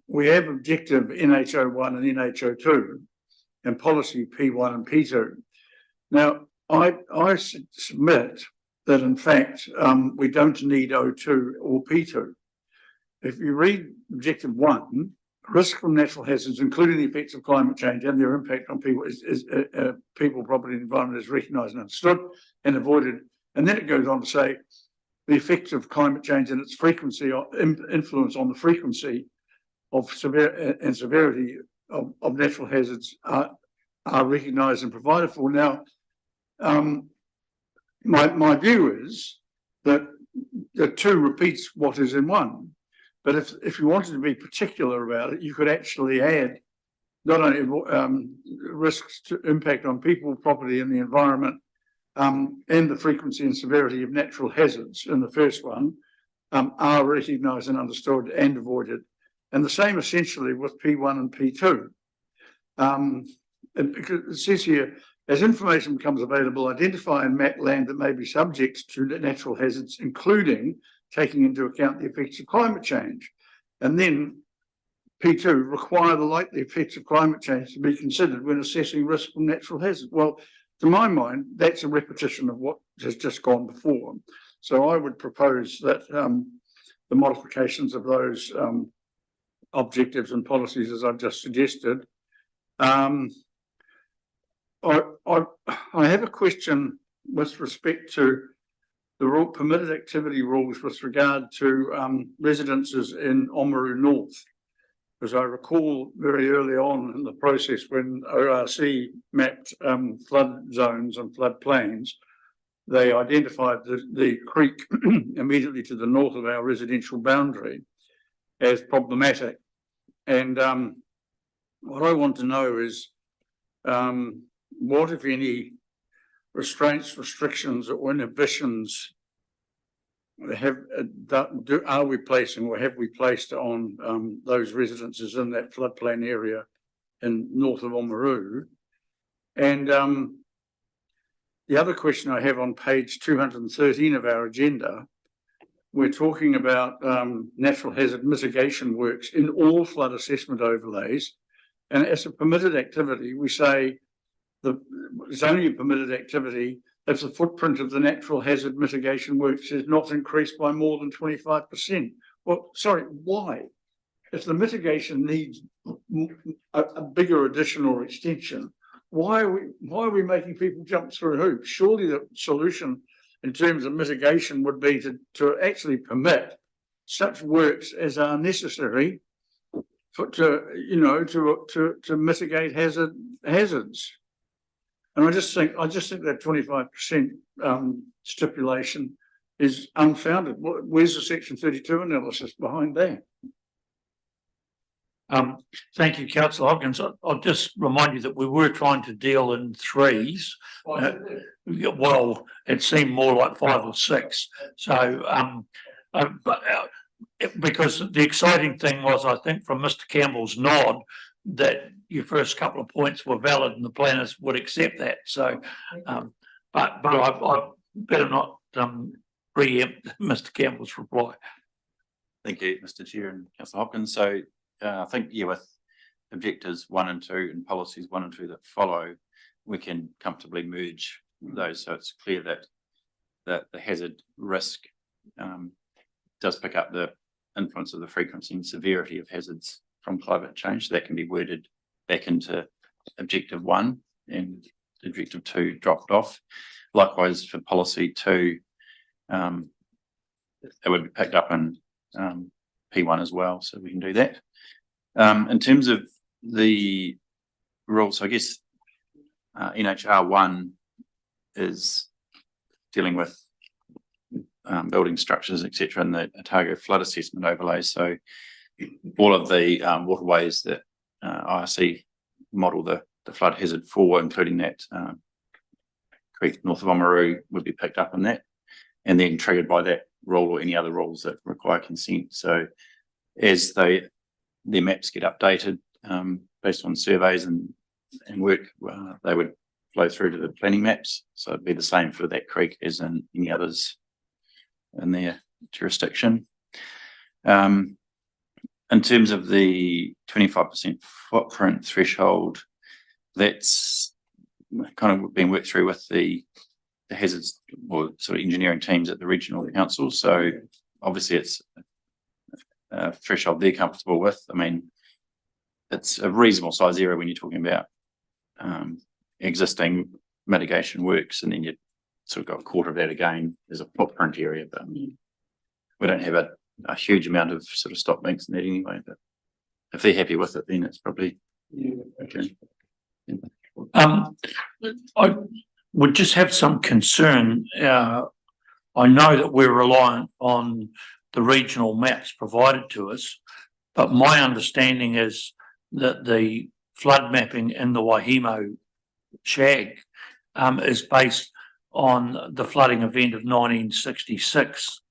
we have objective NH01 and NH02 and policy P1 and P2. Now, I submit that in fact, we don't need O2 or P2. If you read objective 1, risk from natural hazards, including the effects of climate change and their impact on people, people, property, and environment, is recognised and understood and avoided. And then it goes on to say the effects of climate change and its frequency or influence on the frequency of severity of natural hazards are recognised and provided for. Now, my view is that the 2 repeats what is in 1. But if you wanted to be particular about it, you could actually add not only risks to impact on people, property, and the environment, and the frequency and severity of natural hazards in the first one are recognised and understood and avoided. And the same essentially with P1 and P2. And because it says here, as information becomes available, identify and map land that may be subject to natural hazards, including taking into account the effects of climate change. And then P2, require the likely effects of climate change to be considered when assessing risk from natural hazards. Well, to my mind, that's a repetition of what has just gone before. So I would propose that the modifications of those objectives and policies, as I've just suggested, I have a question with respect to the permitted activity rules with regard to residences in Oamaru North. As I recall very early on in the process when ORC mapped flood zones and flood plains, they identified the creek immediately to the north of our residential boundary as problematic. And what I want to know is what, if any, restraints, restrictions or inhibitions are we placing or have we placed on those residences in that floodplain area in north of Oamaru? And the other question I have on page 213 of our agenda, we're talking about natural hazard mitigation works in all flood assessment overlays. And as a permitted activity, we say it's only a permitted activity if the footprint of the natural hazard mitigation works is not increased by more than 25%. Well, sorry, why? If the mitigation needs a bigger addition or extension, why are we making people jump through hoops? Surely the solution in terms of mitigation would be to actually permit such works as are necessary to mitigate hazards. And I just think that 25% stipulation is unfounded. Where's the Section 32 analysis behind that? Thank you, Councillor Hopkins. I'll just remind you that we were trying to deal in threes. Well, it seemed more like 5 or 6. So, because the exciting thing was, I think, from Mr. Campbell's nod, that your first couple of points were valid and the planners would accept that. So, but I better not preempt Mr. Campbell's reply. Thank you, Mr. Chair and Councillor Hopkins. So I think, with objectives 1 and 2 and policies 1 and 2 that follow, we can comfortably merge those. So it's clear that the hazard risk does pick up the influence of the frequency and severity of hazards from climate change. So that can be worded back into objective 1, and objective 2 dropped off. Likewise for policy 2, it would be picked up in P1 as well, so we can do that. In terms of the rules, I guess NHR1 is dealing with building structures, etc., in the Otago flood assessment overlay. So all of the waterways that IRC model the flood hazard for, including that creek north of Oamaru, would be picked up in that, and then triggered by that rule or any other rules that require consent. So as their maps get updated based on surveys and work, they would flow through to the planning maps. So it'd be the same for that creek as in any others in their jurisdiction. In terms of the 25% footprint threshold, that's kind of been worked through with the hazards or sort of engineering teams at the regional council. So obviously it's a threshold they're comfortable with. I mean, it's a reasonable size area when you're talking about existing mitigation works, and then you sort of got a quarter of that again as a footprint area. But we don't have a huge amount of sort of stop banks in that anyway. But if they're happy with it, then it's probably okay. I would just have some concern. I know that we're reliant on the regional maps provided to us, but my understanding is that the flood mapping in the Waihemo Shag is based on the flooding event of 1966.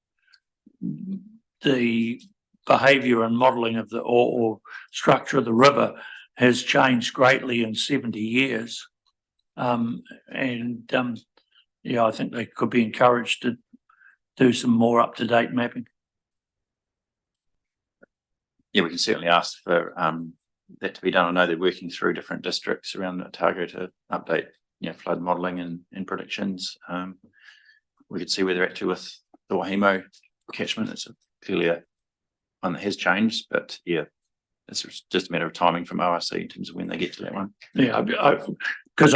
The behaviour and modelling of the or structure of the river has changed greatly in 70 years. I think they could be encouraged to do some more up-to-date mapping. Yeah, we can certainly ask for that to be done. I know they're working through different districts around Otago to update, flood modelling and predictions. We could see where they're at to with the Waihemo catchment. It's clearly one that has changed, but it's just a matter of timing from ORC in terms of when they get to that one. Yeah, because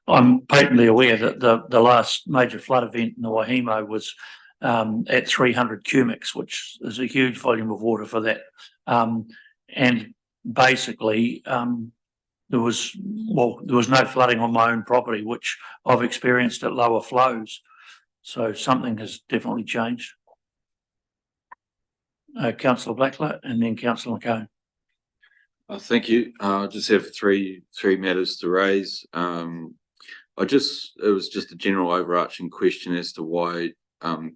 I'm patently aware that the last major flood event in the Wahimo was at 300 cubics, which is a huge volume of water for that. And basically, there was no flooding on my own property, which I've experienced at lower flows. So something has definitely changed. Councillor Blackler and then Councillor McCone. Thank you. I just have three matters to raise. It was just a general overarching question as to why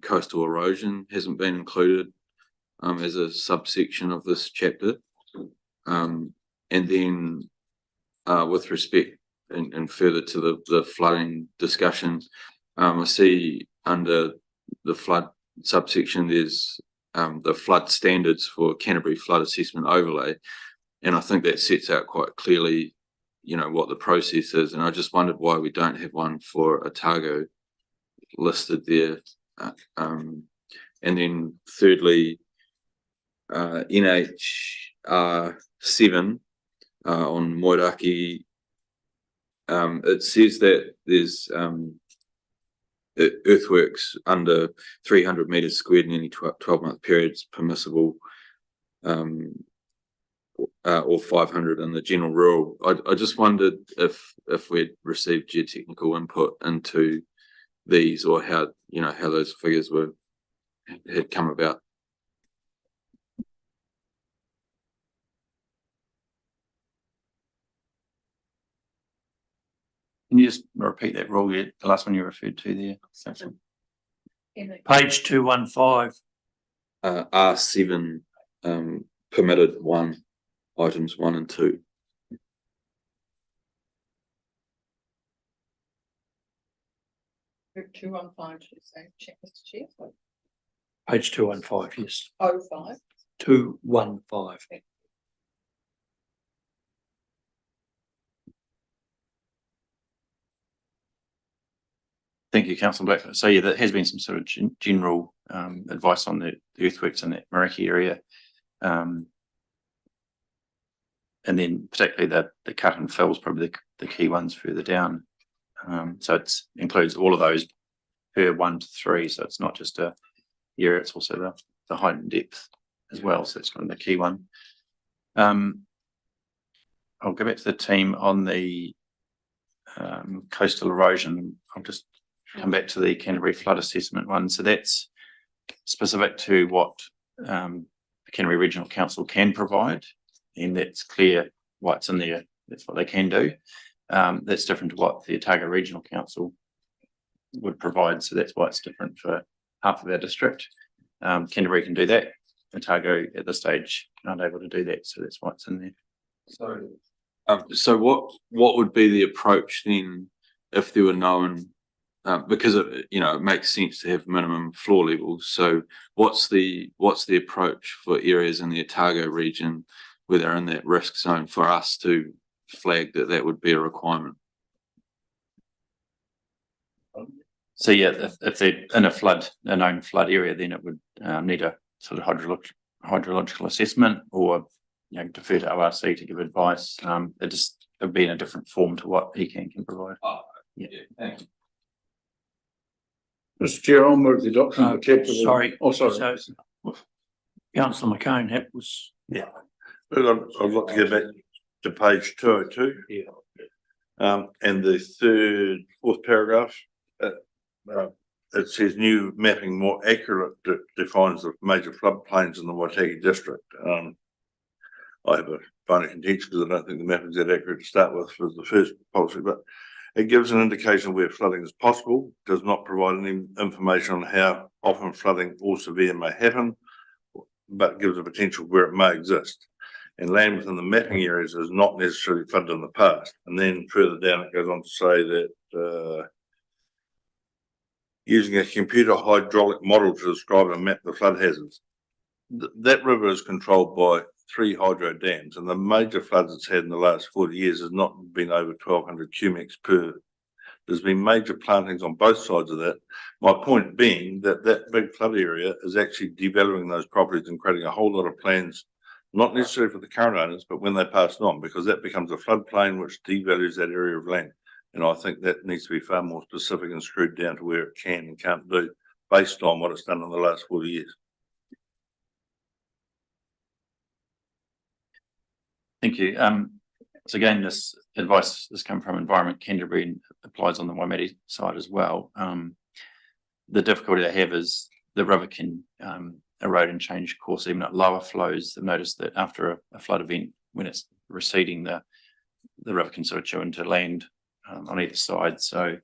coastal erosion hasn't been included as a subsection of this chapter. And then with respect and further to the flooding discussion, I see under the flood subsection there's the flood standards for Canterbury Flood Assessment Overlay. And I think that sets out quite clearly, you know, what the process is. And I just wondered why we don't have one for Otago listed there. And then thirdly, NHR 7 on Moiraki, it says that there's earthworks under 300 metres squared in any 12-month periods permissible, or 500 in the general rule. I just wondered if we'd received geotechnical input into these, or how those figures had come about. Can you just repeat that rule, the last one you referred to there? Page 215. R7 permitted 1, items 1 and 2. Group 215, check, Mr. Chair. Page 215, yes. 05. 215. Thank you, Councillor Blackfoot. So yeah, there has been some sort of general advice on the earthworks in that Maraki area. And then particularly the cut and fill is probably the key ones further down. So it includes all of those per 1 to 3. So it's not just a area, it's also the height and depth as well. So that's kind of the key one. I'll go back to the team on the coastal erosion. I'll just come back to the Canterbury flood assessment one. So that's specific to what the Canterbury Regional Council can provide, and that's clear what's in there. That's what they can do. That's different to what the Otago Regional Council would provide. So that's why it's different for half of our district. Canterbury can do that. Otago at this stage aren't able to do that. So that's why it's in there. So what would be the approach then if there were known, because it makes sense to have minimum floor levels. So what's the approach for areas in the Otago region where they're in that risk zone for us to flag that would be a requirement? So yeah, if they're in a known flood area, then it would need a sort of hydrological assessment, or defer to ORC to give advice. It would be in a different form to what ECAN can provide. Yeah. Thank you. Mr. Chair, I'll move the adoption of the chapter. Sorry. Oh, sorry. So, Councillor McCone, that was. Yeah. I'd like to go back to page 202. Yeah. And the fourth paragraph, it says new mapping more accurate defines the major floodplains in the Waitaki district. I have a bone of contention because I don't think the mapping is that accurate to start with for the first policy, but it gives an indication of where flooding is possible, does not provide any information on how often flooding or severe may happen, but gives a potential where it may exist. And land within the mapping areas is not necessarily flooded in the past. And then further down it goes on to say that using a computer hydraulic model to describe and map the flood hazards. That river is controlled by 3 hydro dams, and the major floods it's had in the last 40 years has not been over 1,200 cubics per. There's been major plantings on both sides of that. My point being that big flood area is actually devaluing those properties and creating a whole lot of plans not necessarily for the current owners, but when they pass it on, because that becomes a floodplain which devalues that area of land. And I think that needs to be far more specific and screwed down to where it can and can't do based on what it's done in the last 40 years. Thank you. So again, this advice has come from Environment Canterbury and applies on the Waimate side as well. The difficulty they have is the river can erode and change course even at lower flows. They've noticed that after a flood event, when it's receding, the river can sort of chew into land on either side. So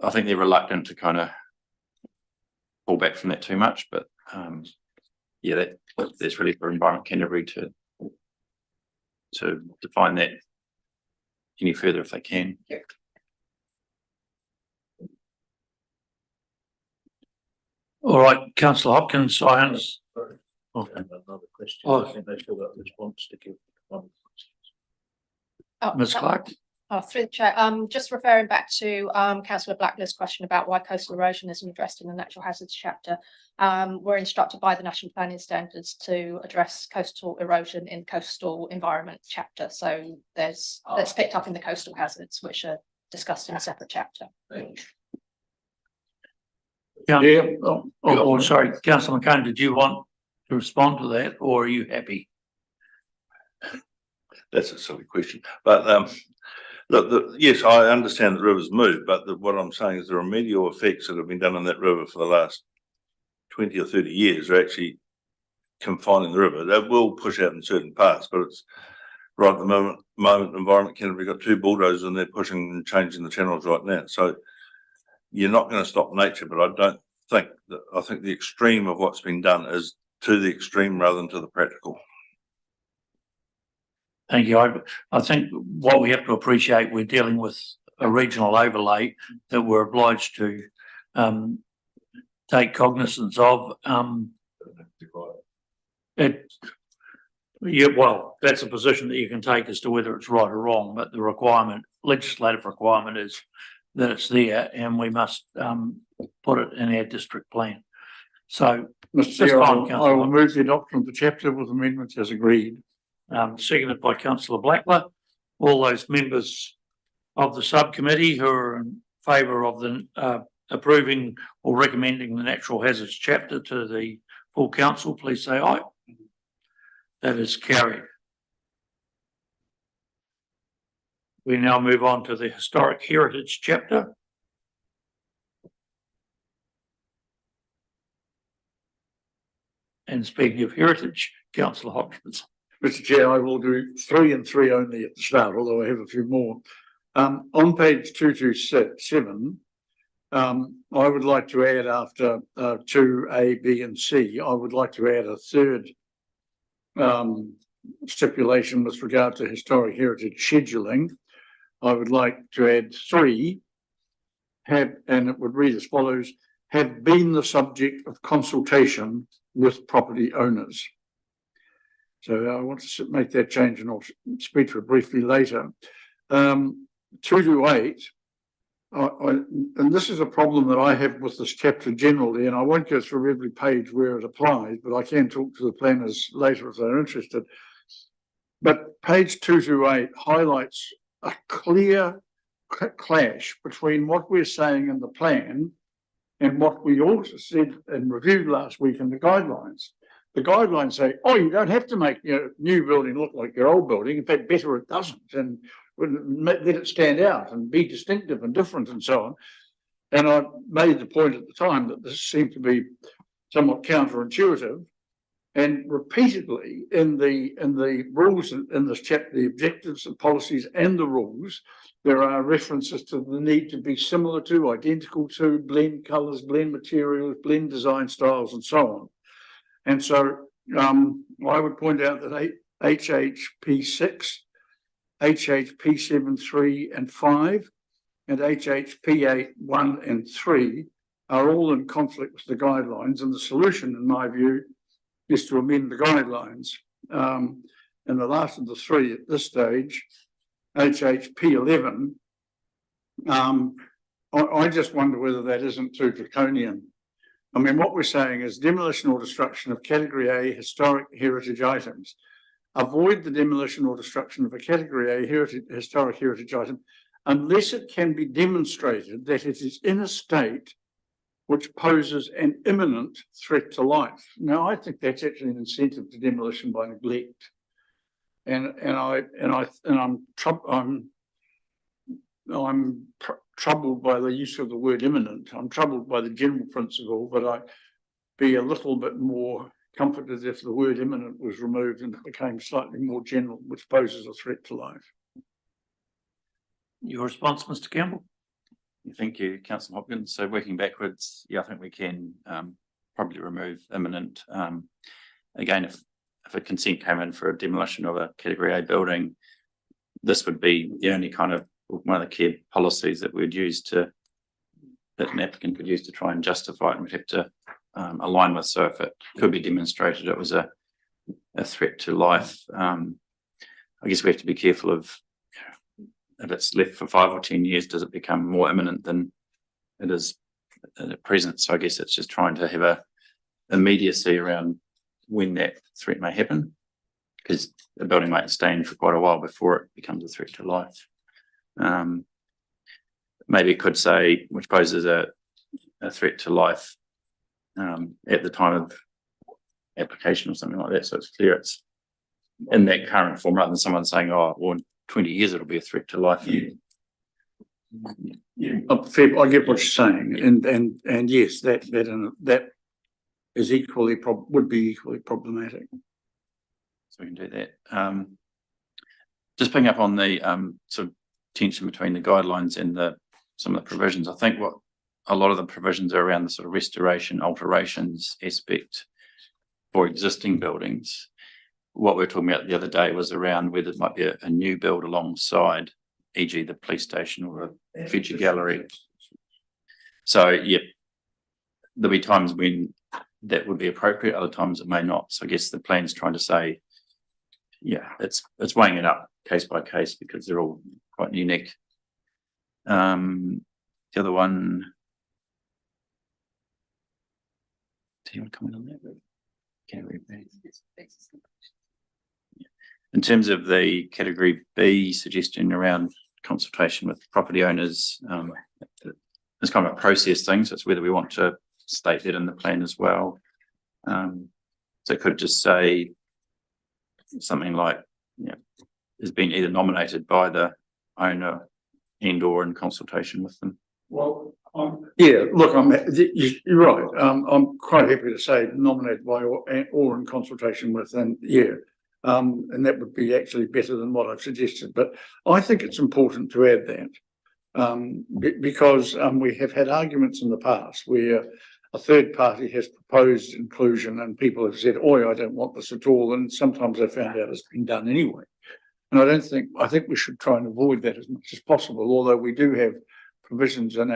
I think they're reluctant to kind of pull back from that too much, but yeah, that's really for Environment Canterbury to define that any further if they can. All right, councillor Hopkins, I understand. Another question. Oh. I think they still got a response to give. Ms Clark. Through the chair, just referring back to councillor Blackley's question about why coastal erosion isn't addressed in the natural hazards chapter. We're instructed by the National Planning Standards to address coastal erosion in coastal environment chapter. So that's picked up in the coastal hazards, which are discussed in a separate chapter. Yeah. Oh, sorry, councillor McCone, did you want to respond to that, or are you happy? That's a silly question, but look, yes, I understand that rivers move, but what I'm saying is the remedial effects that have been done on that river for the last 20 or 30 years are actually confining the river. They will push out in certain parts, but it's right at the moment Environment Canterbury got 2 bulldozers and they're pushing and changing the channels right now. So you're not going to stop nature, but I don't think that. I think the extreme of what's been done is to the extreme rather than to the practical. Thank you. I think what we have to appreciate, we're dealing with a regional overlay that we're obliged to take cognizance of. Yeah, well, that's a position that you can take as to whether it's right or wrong, but the requirement, legislative requirement, is that it's there and we must put it in our district plan. So, Mr. Chair, I will move the adoption of the chapter with amendments as agreed. Seconded by councillor Blackler. All those members of the subcommittee who are in favour of the approving or recommending the natural hazards chapter to the full council, please say aye. That is carried. We now move on to the historic heritage chapter. And speaking of heritage, councillor Hopkins. Mr. Chair, I will do 3 and 3 only at the start, although I have a few more. On page 227, I would like to add after 2A, B and C, I would like to add a third stipulation with regard to historic heritage scheduling. I would like to add 3, and it would read as follows: have been the subject of consultation with property owners. So I want to make that change and I'll speak to it briefly later. 228, and this is a problem that I have with this chapter generally, and I won't go through every page where it applies, but I can talk to the planners later if they're interested. But page 228 highlights a clear clash between what we're saying in the plan and what we also said and reviewed last week in the guidelines. The guidelines say, oh, you don't have to make your new building look like your old building. In fact, better it doesn't, and let it stand out and be distinctive and different and so on. And I made the point at the time that this seemed to be somewhat counterintuitive. And repeatedly in the rules in this chapter, the objectives and policies and the rules, there are references to the need to be similar to, identical to, blend colours, blend materials, blend design styles, and so on. And so I would point out that HHP 6, HHP 7, 3 and 5, and HHP 8, 1 and 3 are all in conflict with the guidelines. And the solution, in my view, is to amend the guidelines. And the last of the 3 at this stage, HHP 11, I just wonder whether that isn't too draconian. I mean, what we're saying is demolition or destruction of category A historic heritage items. Avoid the demolition or destruction of a category A historic heritage item unless it can be demonstrated that it is in a state which poses an imminent threat to life. Now, I think that's actually an incentive to demolition by neglect. And I'm troubled by the use of the word imminent. I'm troubled by the general principle, but I'd be a little bit more comforted if the word imminent was removed and it became slightly more general, which poses a threat to life. Your response, Mr. Campbell? Thank you, Councillor Hopkins. So working backwards, yeah, I think we can probably remove imminent. Again, if a consent came in for a demolition of a category A building, this would be the only kind of one of the key policies that we'd use that an applicant could use to try and justify it, and we'd have to align with. So if it could be demonstrated it was a threat to life, I guess we have to be careful of if it's left for 5 or 10 years, does it become more imminent than it is at present? So I guess it's just trying to have a immediacy around when that threat may happen, because the building might stand for quite a while before it becomes a threat to life. Maybe it could say, which poses a threat to life at the time of application or something like that. So it's clear it's in that current form rather than someone saying, oh, well, in 20 years it'll be a threat to life. Yeah. I get what you're saying, and yes, that is equally would be equally problematic. So we can do that. Just picking up on the sort of tension between the guidelines and some of the provisions. I think what a lot of the provisions are around the sort of restoration, alterations aspect for existing buildings. What we were talking about the other day was around whether it might be a new build alongside, e.g. the police station or a future gallery. So, yeah, there'll be times when that would be appropriate, other times it may not. So I guess the plan's trying to say, yeah, it's weighing it up case by case because they're all quite unique. The other one, do you want to comment on that? Can I read that? In terms of the category B suggestion around consultation with property owners, it's kind of a process thing. So it's whether we want to state that in the plan as well. So it could just say something like, you know, has been either nominated by the owner and or in consultation with them. Well, yeah, look, you're right. I'm quite happy to say nominated by or in consultation with, and yeah, and that would be actually better than what I've suggested. But I think it's important to add that because we have had arguments in the past where a third party has proposed inclusion and people have said, "Oh, I don't want this at all," and sometimes I found out it's been done anyway. And I think we should try and avoid that as much as possible. Although we do have provisions in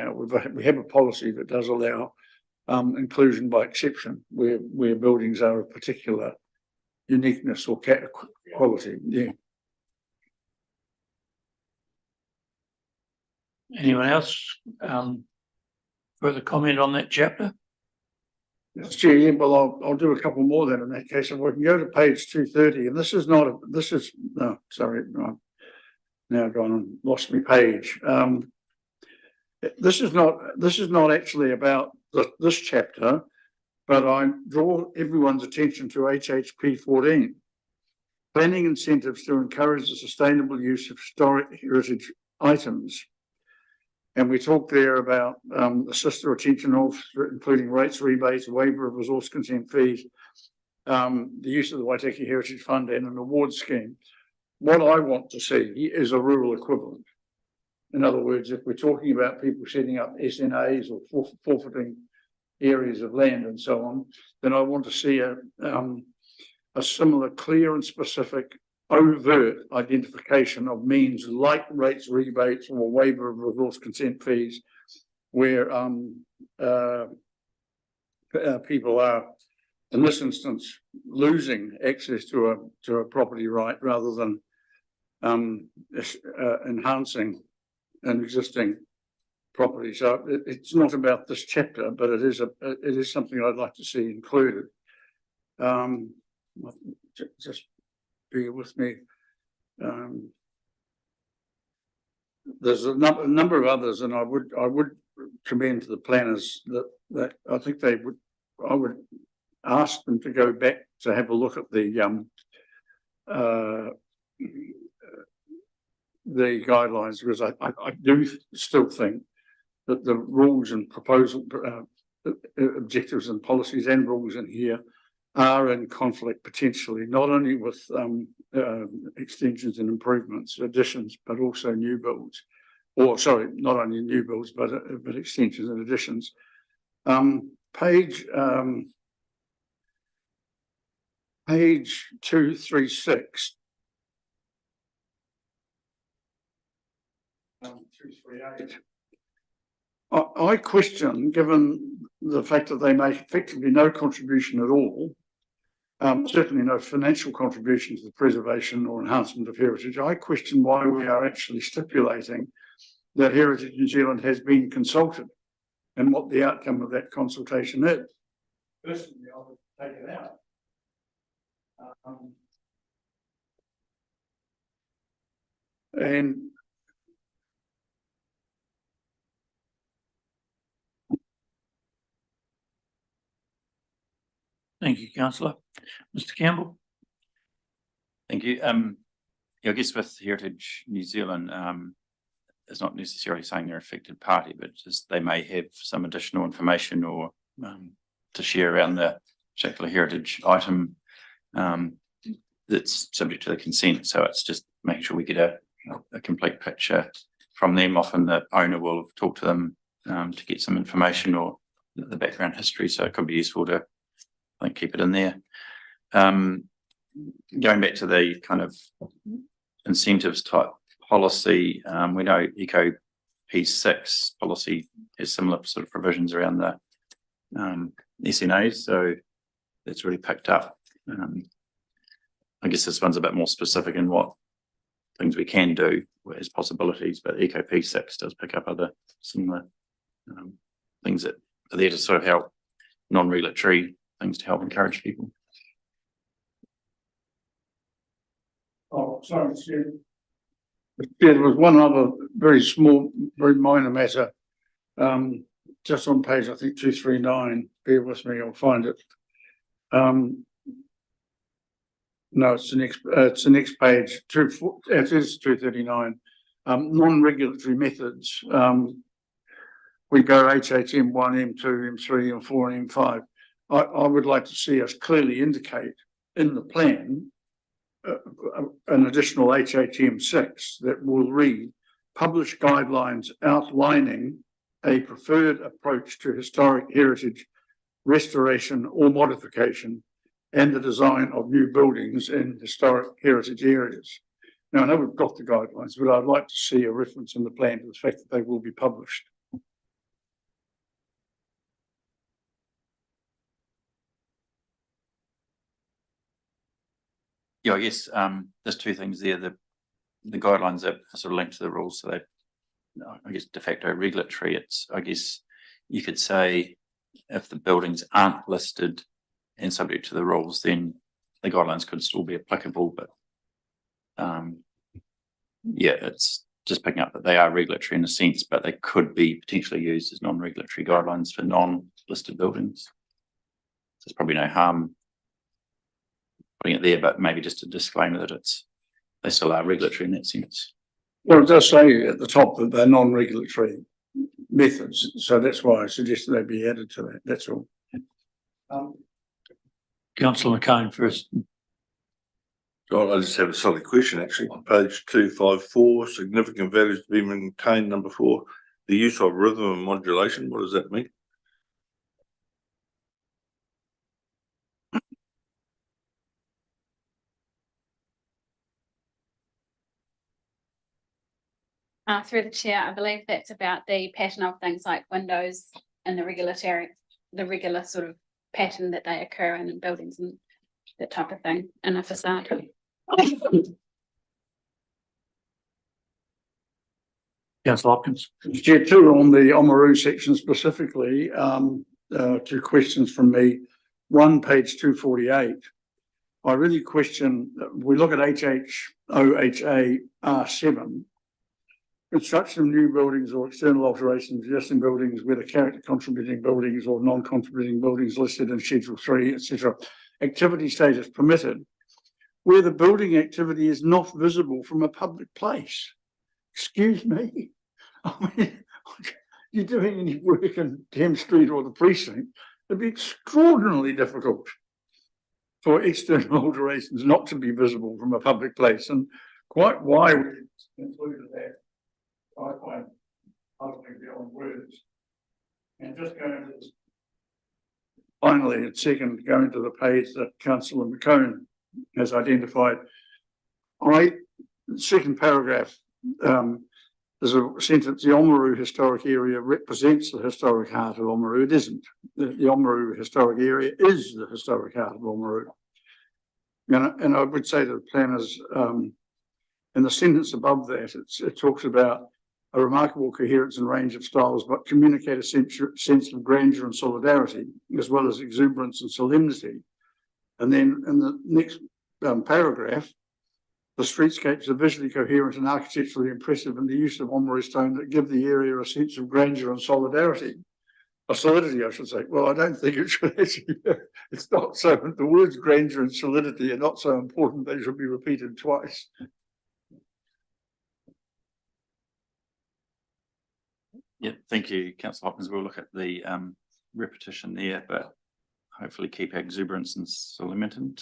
we have a policy that does allow inclusion by exception where buildings are of particular uniqueness or quality. Yeah. Anyone else further comment on that chapter? Yes, Chair, yeah, well, I'll do a couple more then in that case. If we can go to page 230, and this is no, sorry, no, now gone and lost my page. This is not actually about this chapter, but I draw everyone's attention to HHP 14. Planning incentives to encourage the sustainable use of historic heritage items. And we talk there about assist the retention of, including rates, rebates, waiver of resource consent fees, the use of the Waitaki Heritage Fund and an award scheme. What I want to see is a rural equivalent. In other words, if we're talking about people setting up SNAs or forfeiting areas of land and so on, then I want to see a similar clear and specific overt identification of means like rates, rebates, or waiver of resource consent fees, where people are, in this instance, losing access to a property right rather than enhancing an existing property. So it's not about this chapter, but it is something I'd like to see included. Just bear with me. There's a number of others, and I would commend to the planners that I think I would ask them to go back to have a look at the guidelines, because I do still think that the rules and proposal objectives and policies and rules in here are in conflict potentially, not only with extensions and improvements, additions, but also new builds, or sorry, not only new builds, but extensions and additions. Page 236. 238. I question, given the fact that they make effectively no contribution at all, certainly no financial contribution to the preservation or enhancement of heritage, I question why we are actually stipulating that Heritage New Zealand has been consulted and what the outcome of that consultation is. Personally, I would take it out. And Thank you, councillor. Mr. Campbell. Thank you. I guess with Heritage New Zealand, it's not necessarily saying they're affected party, but just they may have some additional information or to share around the particular heritage item that's subject to the consent. So it's just making sure we get a complete picture from them. Often the owner will talk to them to get some information or the background history. So it could be useful to, I think, keep it in there. Going back to the kind of incentives type policy, we know Eco P6 policy has similar sort of provisions around the SNAs, so that's really picked up. I guess this one's a bit more specific in what things we can do as possibilities, but Eco P6 does pick up other similar things that are there to sort of help, non-regulatory things to help encourage people. oh, sorry, Chair. There was one other very small, very minor matter, just on page, I think 239. Bear with me, I'll find it. No, it's the next page. It is 239. Non-regulatory methods. We go HHM 1, M2, M3, M4, and M5. I would like to see us clearly indicate in the plan an additional HHM 6 that will read publish guidelines outlining a preferred approach to historic heritage restoration or modification and the design of new buildings in historic heritage areas. Now, I know we've got the guidelines, but I'd like to see a reference in the plan to the fact that they will be published. Yeah, I guess there's two things there. The guidelines are sort of linked to the rules, so they, I guess, de facto regulatory. It's, I guess, you could say if the buildings aren't listed and subject to the rules, then the guidelines could still be applicable. But yeah, it's just picking up that they are regulatory in a sense, but they could be potentially used as non-regulatory guidelines for non-listed buildings. So there's probably no harm putting it there, but maybe just a disclaimer that they still are regulatory in that sense. Well, it does say at the top that they're non-regulatory methods, so that's why I suggested they be added to that. That's all. Councillor McCone first. I just have a solid question actually. On page 254, significant values to be maintained, number 4, the use of rhythm and modulation, what does that mean? Through the chair, I believe that's about the pattern of things like windows and the regular sort of pattern that they occur in buildings and that type of thing in a facade. Councillor Hopkins. Chair, two on the Oamaru section specifically, two questions from me. One, page 248. I really question, we look at HHOHA R7. Construction of new buildings or external alterations, existing buildings, whether character contributing buildings or non-contributing buildings listed in Schedule 3, etc. Activity status permitted, where the building activity is not visible from a public place. Excuse me. I mean, you're doing any work in Thames Street or the precinct, it'd be extraordinarily difficult for external alterations not to be visible from a public place, and quite why we included that, I find utterly beyond words. And just going to this, finally, a second, going to the page that Councillor McCone has identified. Second paragraph, there's a sentence, the Oamaru historic area represents the historic heart of Oamaru. It isn't. The Oamaru historic area is the historic heart of Oamaru. And I would say to the planners, in the sentence above that, it talks about a remarkable coherence and range of styles, but communicate a sense of grandeur and solidarity, as well as exuberance and solemnity. And then in the next paragraph, the streetscapes are visually coherent and architecturally impressive in the use of Oamaru stone that give the area a sense of grandeur and solidarity. Or solidity, I should say. Well, I don't think it should actually, it's not so, the words grandeur and solidity are not so important, they should be repeated twice. Yeah, thank you, Councillor Hopkins. We'll look at the repetition there, but hopefully keep exuberance and solemnity.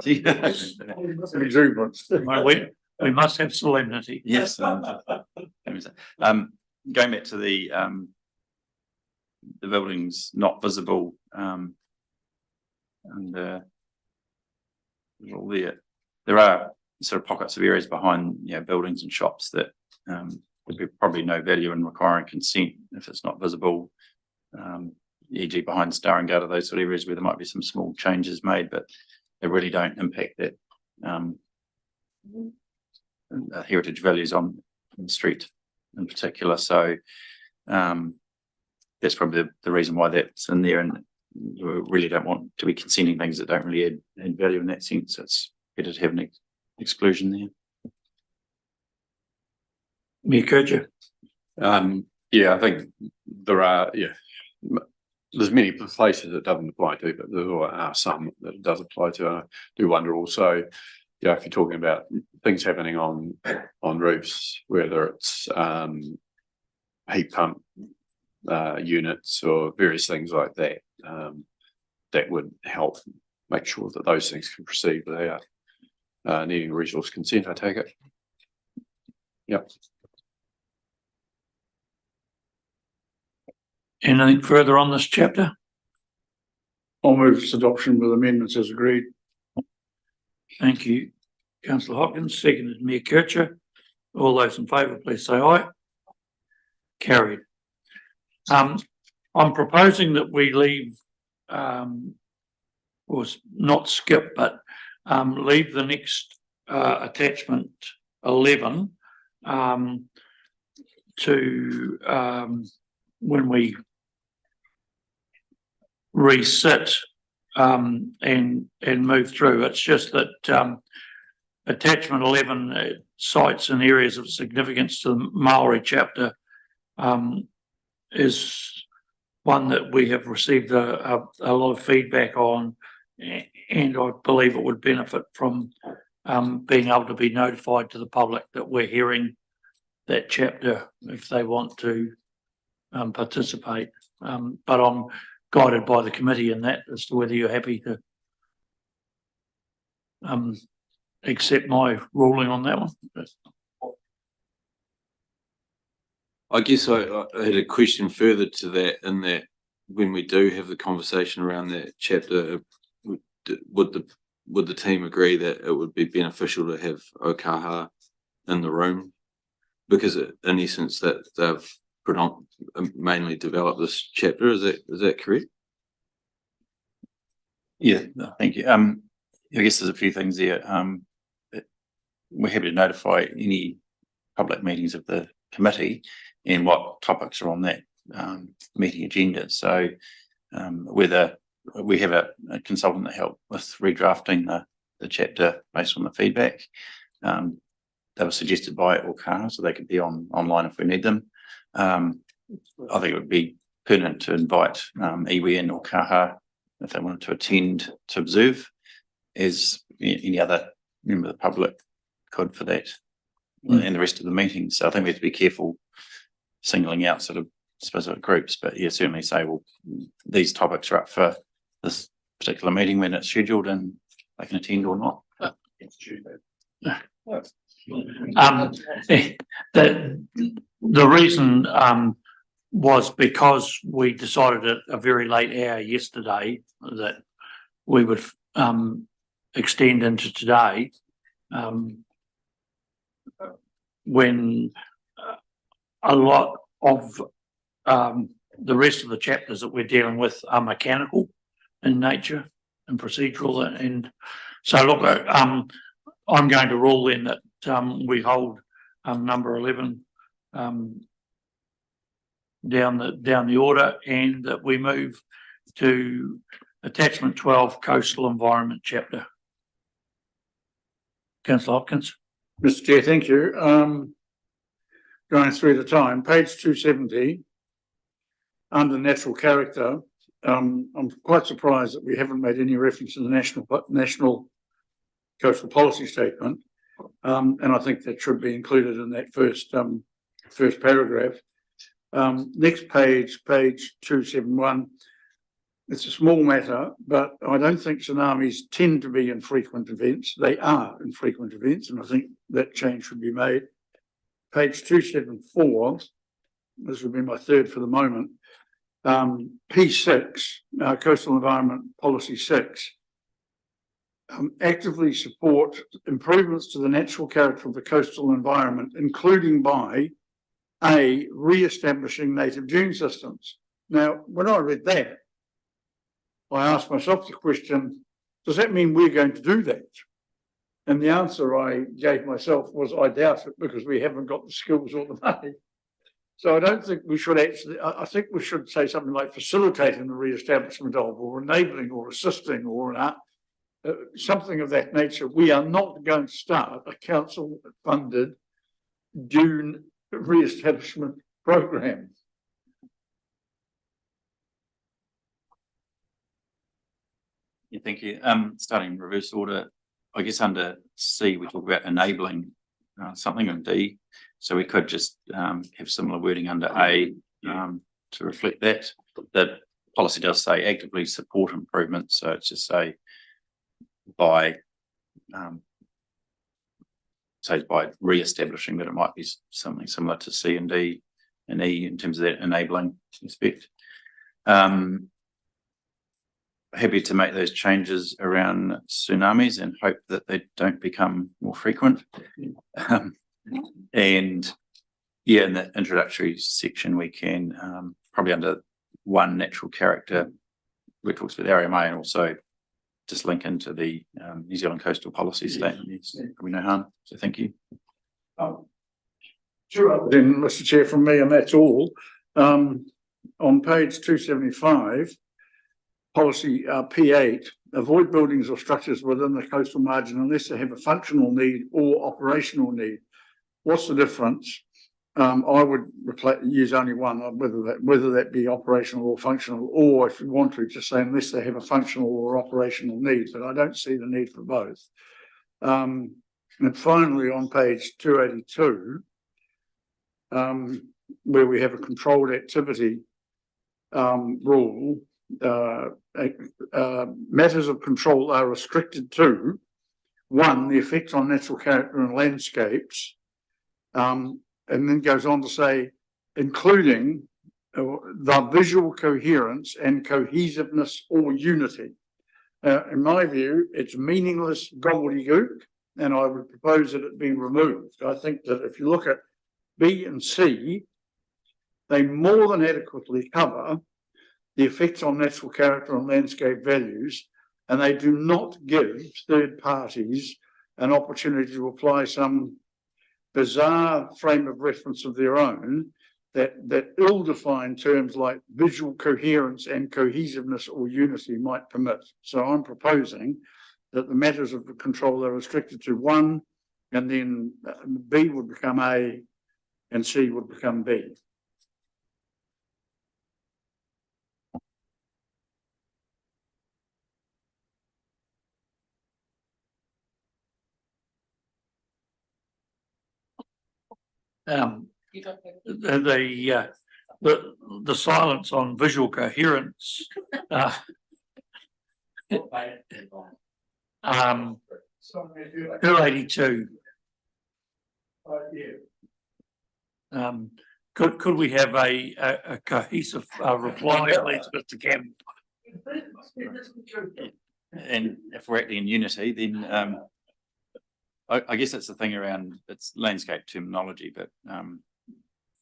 Exuberance. Well, we must have solemnity. Yes. Going back to the buildings not visible, and all there are sort of pockets of areas behind, you know, buildings and shops that would be probably no value in requiring consent if it's not visible. E.g. behind Star and Garter, those sort of areas where there might be some small changes made, but they really don't impact that heritage values on the street in particular. So that's probably the reason why that's in there, and we really don't want to be consenting things that don't really add value in that sense. It's better to have an exclusion there. Mayor Kircher. Yeah, I think there are, there's many places it doesn't apply to, but there are some that it does apply to. And I do wonder also, if you're talking about things happening on roofs, whether it's heat pump units or various things like that, that would help make sure that those things can proceed without needing resource consent, I take it. Yep. Anything further on this chapter? I'll move its adoption with amendments as agreed. Thank you, Councillor Hopkins. Seconded, Mayor Kircher. All those in favour, please say aye. Carried. I'm proposing that we leave, or not skip, but leave the next attachment 11 to when we resit and move through. It's just that attachment 11 sites and areas of significance to the Maori chapter is one that we have received a lot of feedback on, and I believe it would benefit from being able to be notified to the public that we're hearing that chapter if they want to participate. But I'm guided by the committee in that as to whether you're happy to accept my ruling on that one. I guess I had a question further to that, in that when we do have the conversation around that chapter, would the team agree that it would be beneficial to have Okaha in the room? Because in essence that they've mainly developed this chapter, is that correct? Yeah, thank you. I guess there's a few things there. We're happy to notify any public meetings of the committee and what topics are on that meeting agenda. So whether we have a consultant that helped with redrafting the chapter based on the feedback. They were suggested by Okaha, so they could be online if we need them. I think it would be pertinent to invite iwi and Okaha if they wanted to attend to observe, as any other member of the public could for that, and the rest of the meeting. So I think we have to be careful singling out sort of specific groups, but yeah, certainly say, well, these topics are up for this particular meeting when it's scheduled, and they can attend or not. The reason was because we decided at a very late hour yesterday that we would extend into today, when a lot of the rest of the chapters that we're dealing with are mechanical in nature and procedural, and so look, I'm going to rule then that we hold number 11 down the order, and that we move to attachment 12, coastal environment chapter. Councillor Hopkins. Mr. Chair, thank you. Going through the time, page 270, under natural character, I'm quite surprised that we haven't made any reference to the national coastal policy statement, and I think that should be included in that first paragraph. Next page 271. It's a small matter, but I don't think tsunamis tend to be infrequent events. They are infrequent events, and I think that change should be made. Page 274, this would be my third for the moment. P6, Coastal Environment Policy 6, actively support improvements to the natural character of the coastal environment, including by A, re-establishing native dune systems. Now, when I read that, I asked myself the question, does that mean we're going to do that? And the answer I gave myself was, I doubt it, because we haven't got the skills or the money. So I don't think we should actually, I think we should say something like facilitating the re-establishment of, or enabling, or assisting, or something of that nature. We are not going to start a council-funded dune re-establishment program. Yeah, thank you. Starting in reverse order, I guess under C we talk about enabling something in D, so we could just have similar wording under A to reflect that. The policy does say actively support improvement, so it's just say by re-establishing, that it might be something similar to C and D and E in terms of that enabling aspect. Happy to make those changes around tsunamis and hope that they don't become more frequent. And yeah, in the introductory section, we can probably under 1 natural character, we talks about the RMA, and also just link into the New Zealand coastal policy statement. Yes, probably no harm. So thank you. Sure. Then, Mr. Chair, from me, and that's all. On page 275, policy P8, avoid buildings or structures within the coastal margin unless they have a functional need or operational need. What's the difference? I would use only one, whether that be operational or functional, or if you want to, just say unless they have a functional or operational need, but I don't see the need for both. And finally, on page 282, where we have a controlled activity rule, matters of control are restricted to 1, the effects on natural character and landscapes, and then goes on to say, including the visual coherence and cohesiveness or unity. In my view, it's meaningless gobbledygook, and I would propose that it be removed. I think that if you look at B and C, they more than adequately cover the effects on natural character and landscape values, and they do not give third parties an opportunity to apply some bizarre frame of reference of their own that ill-defined terms like visual coherence and cohesiveness or unity might permit. So I'm proposing that the matters of control are restricted to one, and then B would become A and C would become B. You don't have. The silence on visual coherence. 282. Could we have a cohesive reply, please, Mr. Campbell? And if we're acting in unity, then I guess that's the thing around it's landscape terminology, but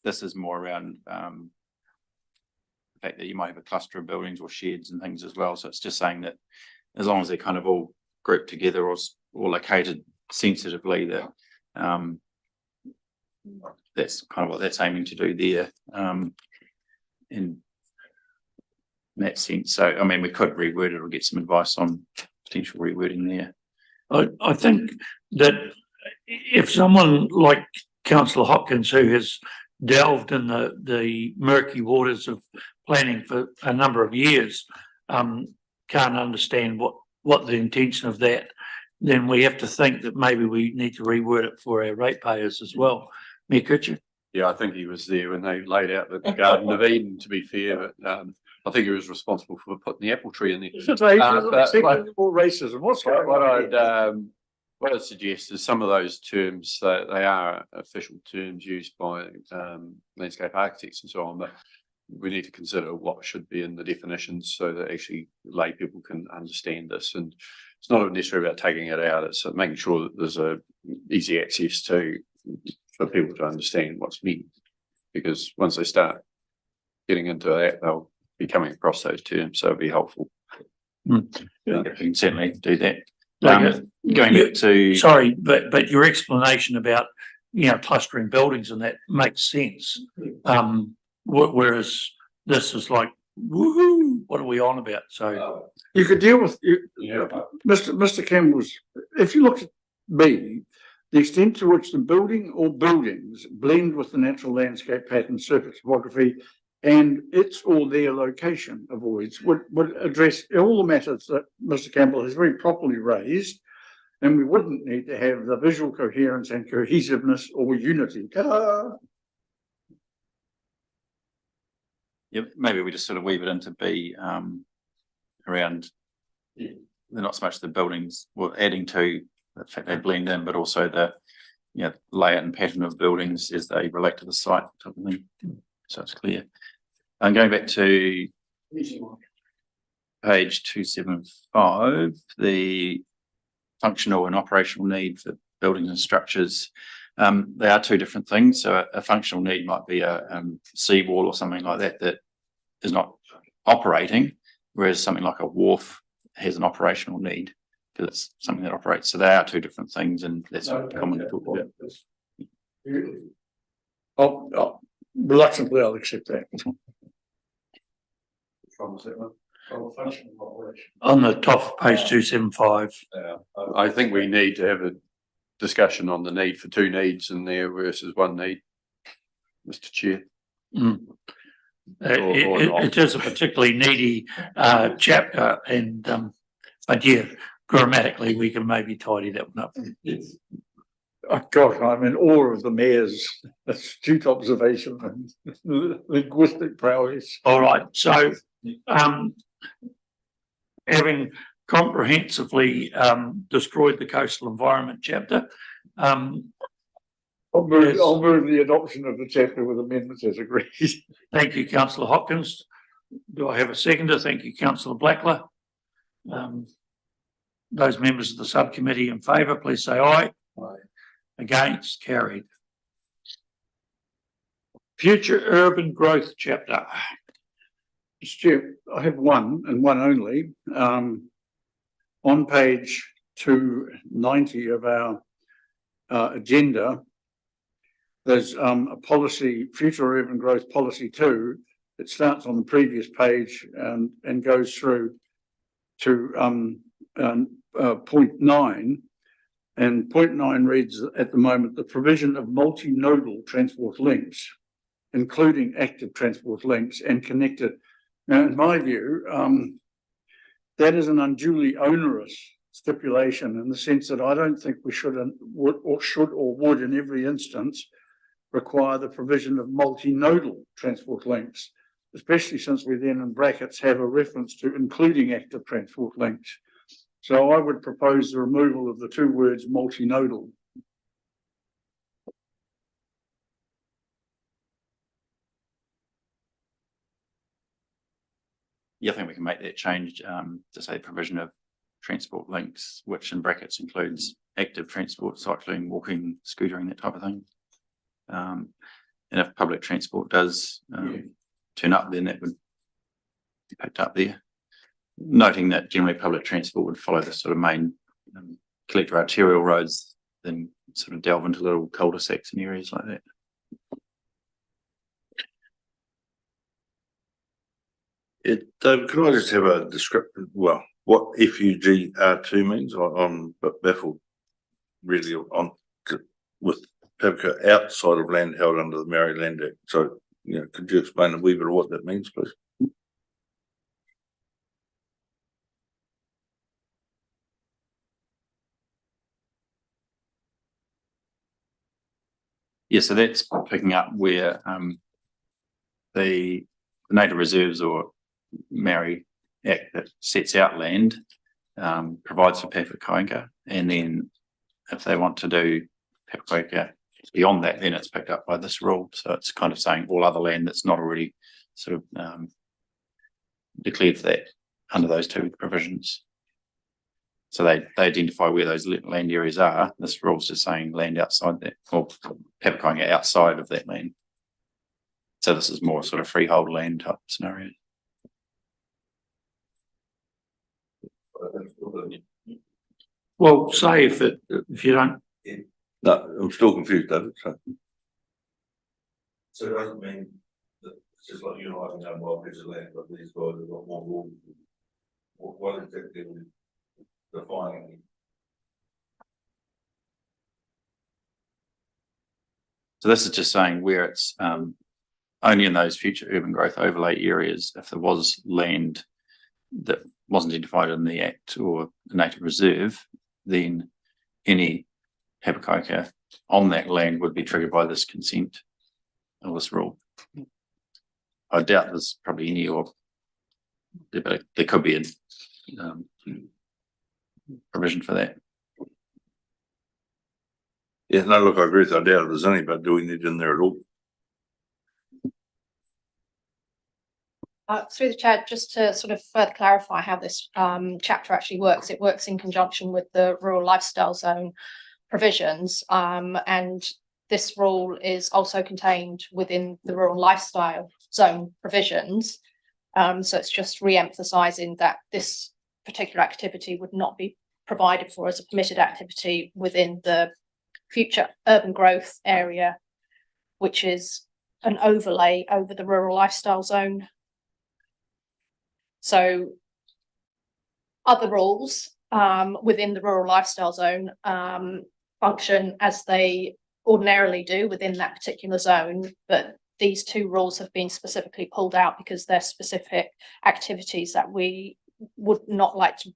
this is more around the fact that you might have a cluster of buildings or sheds and things as well. So it's just saying that as long as they're kind of all grouped together or located sensitively, that that's kind of what that's aiming to do there. In that sense, so I mean, we could reword it or get some advice on potential rewording there. I think that if someone like Councillor Hopkins, who has delved in the murky waters of planning for a number of years, can't understand what the intention of that, then we have to think that maybe we need to reword it for our ratepayers as well. Mayor Kitchen? Yeah, I think he was there when they laid out the Garden of Eden, to be fair, but I think he was responsible for putting the apple tree in there. More racism. What's going on? What I'd suggest is some of those terms, they are official terms used by landscape architects and so on, but we need to consider what should be in the definitions so that actually lay people can understand this. And it's not necessarily about taking it out, it's making sure that there's a easy access for people to understand what's meant. Because once they start getting into that, they'll be coming across those terms, so it'll be helpful. You can certainly do that. Going back to sorry, but your explanation about clustering buildings and that makes sense. Whereas this is like, woohoo, what are we on about? So you could deal with Mr. Campbell's. If you look at B, the extent to which the building or buildings blend with the natural landscape pattern, surface topography, and its or their location avoids would address all the matters that Mr. Campbell has very properly raised, and we wouldn't need to have the visual coherence and cohesiveness or unity. Yeah, maybe we just sort of weave it into B around they're not so much the buildings, well, adding to the fact they blend in, but also the layout and pattern of buildings as they relate to the site type of thing. So it's clear. And going back to page 275, the functional and operational need for buildings and structures. They are two different things. So a functional need might be a seawall or something like that is not operating, whereas something like a wharf has an operational need because it's something that operates. So they are two different things, and that's commonly talked about. Reluctantly, I'll accept that. On the top of page 275. I think we need to have a discussion on the need for two needs in there versus one need, Mr. Chair. It is a particularly needy chapter, and but yeah, grammatically we can maybe tidy that one up. Oh God, I'm in awe of the mayor's astute observation and linguistic prowess. All right, so having comprehensively destroyed the coastal environment chapter, I'll move the adoption of the chapter with amendments as agreed. Thank you, Councillor Hopkins. Do I have a seconder? Thank you, Councillor Blackler. Those members of the subcommittee in favour, please say aye. Aye. Against, carried. Future urban growth chapter. Stu, I have one and one only. On page 290 of our agenda, there's a policy, future urban growth policy 2. It starts on the previous page and goes through to point 9. And point 9 reads at the moment, the provision of multimodal transport links, including active transport links and connected. Now, in my view, that is an unduly onerous stipulation in the sense that I don't think we should or would in every instance require the provision of multinodal transport links, especially since we then in brackets have a reference to including active transport links. So I would propose the removal of the 2 words multinodal. Yeah, I think we can make that change to say provision of transport links, which in brackets includes active transport, cycling, walking, scootering, that type of thing. And if public transport does turn up, then that would be picked up there. Noting that generally public transport would follow the sort of main collector arterial roads, then sort of delve into little cul-de-sacs and areas like that. David, could I just have a description? Well, what FUGR2 means? I'm baffled really with Pavica outside of land held under the Maryland Act. So, could you explain a wee bit of what that means, please? Yeah, so that's picking up where the native reserves or Maori Act that sets out land provides for Pavica, and then if they want to do Pavica beyond that, then it's picked up by this rule. So it's kind of saying all other land that's not already sort of declared for that under those 2 provisions. So they identify where those land areas are. This rule's just saying land outside that, or Pavica outside of that land. So this is more sort of freehold land type scenario. Well, say if you don't. No, I'm still confused, David. So it doesn't mean that it's just like you and I can have more pieces of land, but these guys have got more rules. What exactly are we defining? So this is just saying where it's only in those future urban growth overlay areas, if there was land that wasn't identified in the Act or the native reserve, then any Pavica on that land would be triggered by this consent or this rule. I doubt there's probably any, or but there could be a provision for that. Yeah, no, look, I agree with you. I doubt there's any, but do we need it in there at all? Through the chair, just to sort of further clarify how this chapter actually works, it works in conjunction with the rural lifestyle zone provisions, and this rule is also contained within the rural lifestyle zone provisions. So it's just re-emphasising that this particular activity would not be provided for as a permitted activity within the future urban growth area, which is an overlay over the rural lifestyle zone. So other rules within the rural lifestyle zone function as they ordinarily do within that particular zone, but these 2 rules have been specifically pulled out because they're specific activities that we would not like to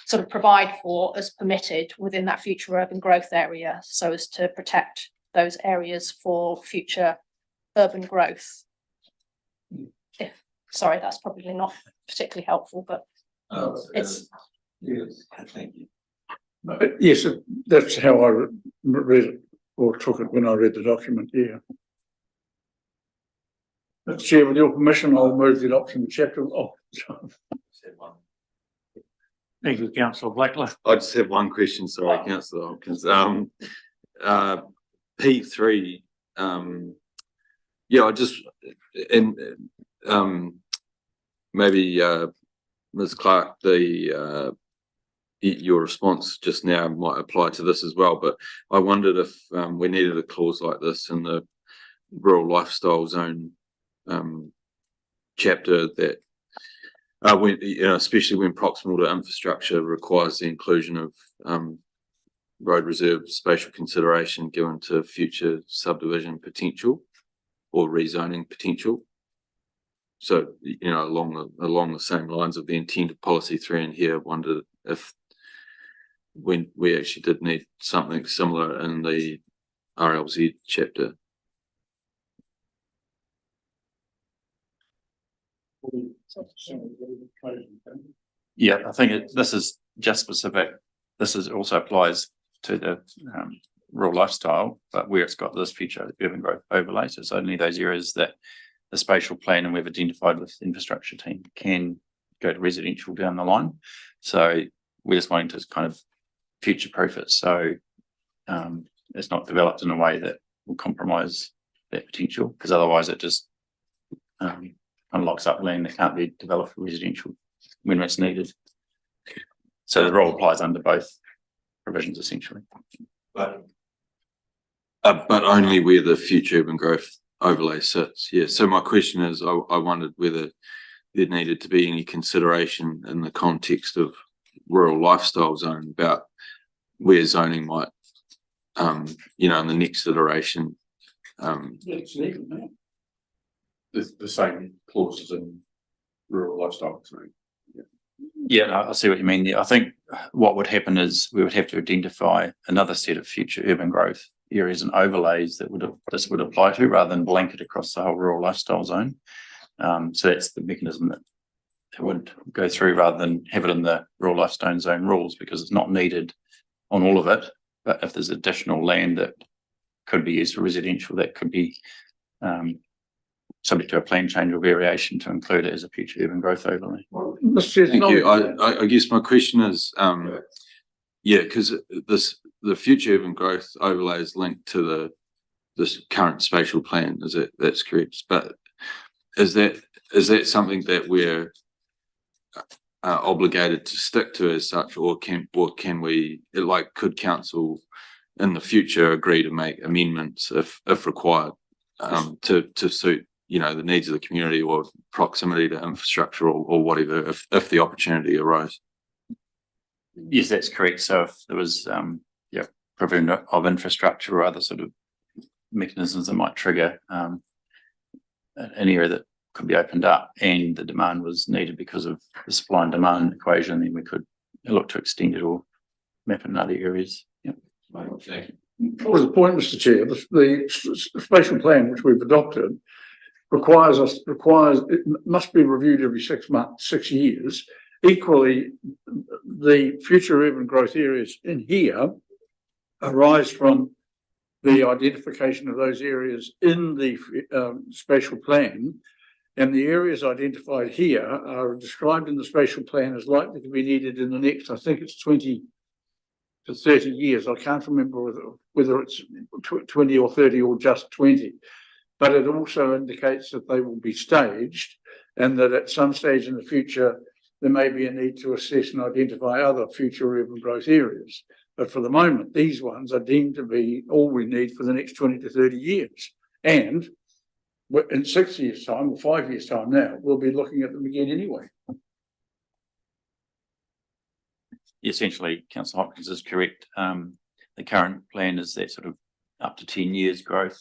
sort of provide for as permitted within that future urban growth area, so as to protect those areas for future urban growth. Sorry, that's probably not particularly helpful, but it's. Yes, thank you. Yes, that's how I read it or took it when I read the document. Yeah. Mr. Chair, with your permission, I'll move the adoption of the chapter. Oh, Thank you, Councillor Blackler. I just have one question, sorry, Councillor Hopkins. P3, yeah, I just, and maybe Ms. Clark, the your response just now might apply to this as well, but I wondered if we needed a clause like this in the rural lifestyle zone chapter that when, you know, especially when proximal to infrastructure requires the inclusion of road reserve spatial consideration given to future subdivision potential or rezoning potential. So, you know, along the same lines of the intent of policy 3 in here, wondered if when we actually did need something similar in the RLZ chapter. Yeah, I think this is just specific. This is also applies to the rural lifestyle, but where it's got this future urban growth overlay, so it's only those areas that the spatial plan and we've identified with the infrastructure team can go to residential down the line. So we're just wanting to kind of future proof it, so it's not developed in a way that will compromise that potential, because otherwise it just unlocks up land that can't be developed for residential when it's needed. So the role applies under both provisions essentially. But only where the future urban growth overlay sits. Yeah. So my question is, I wondered whether there needed to be any consideration in the context of rural lifestyle zone about where zoning might, you know, in the next iteration. The same clauses in rural lifestyle zone. Yeah, I see what you mean there. I think what would happen is we would have to identify another set of future urban growth areas and overlays that this would apply to, rather than blanket across the whole rural lifestyle zone. So that's the mechanism that it would go through, rather than have it in the rural lifestyle zone rules, because it's not needed on all of it. But if there's additional land that could be used for residential, that could be subject to a plan change or variation to include it as a future urban growth overlay. Thank you. I guess my question is, yeah, because the future urban growth overlay is linked to this current spatial plan. That's correct? But is that something that we're obligated to stick to as such, or can we, like, could council in the future agree to make amendments if required to suit, you know, the needs of the community or proximity to infrastructure or whatever, if the opportunity arose? Yes, that's correct. So if there was provision of infrastructure or other sort of mechanisms that might trigger an area that could be opened up and the demand was needed because of the supply and demand equation, then we could look to extend it or map it in other areas. Yeah. What was the point, Mr. Chair? The spatial plan which we've adopted requires it must be reviewed every 6 months, 6 years. Equally, the future urban growth areas in here arise from the identification of those areas in the spatial plan, and the areas identified here are described in the spatial plan as likely to be needed in the next, I think it's 20 to 30 years. I can't remember whether it's 20 or 30 or just 20. But it also indicates that they will be staged, and that at some stage in the future there may be a need to assess and identify other future urban growth areas. But for the moment, these ones are deemed to be all we need for the next 20 to 30 years. And in 6 years' time or 5 years' time now, we'll be looking at them again anyway. Essentially, Councillor Hopkins is correct. The current plan is that sort of up to 10 years growth.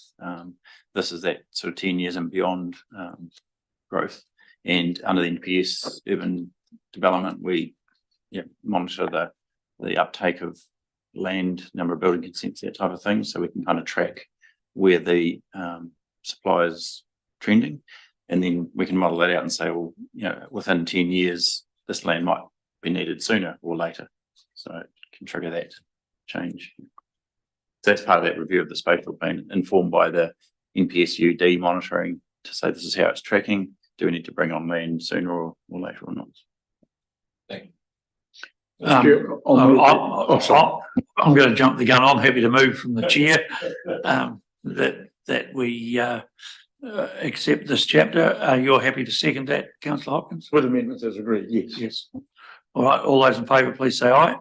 This is that sort of 10 years and beyond growth. And under the NPS urban development, we monitor the uptake of land, number of building consents, that type of thing, so we can kind of track where the supply is trending, and then we can model that out and say, well, you know, within 10 years, this land might be needed sooner or later, so it can trigger that change. So that's part of that review of the spatial plan, informed by the NPS UD monitoring to say this is how it's tracking. Do we need to bring on land sooner or later or not? Thank you. I'm going to jump the gun. I'm happy to move from the chair that we accept this chapter. You're happy to second that, Councillor Hopkins? With amendments as agreed, yes. Yes. All right. All those in favour, please say aye.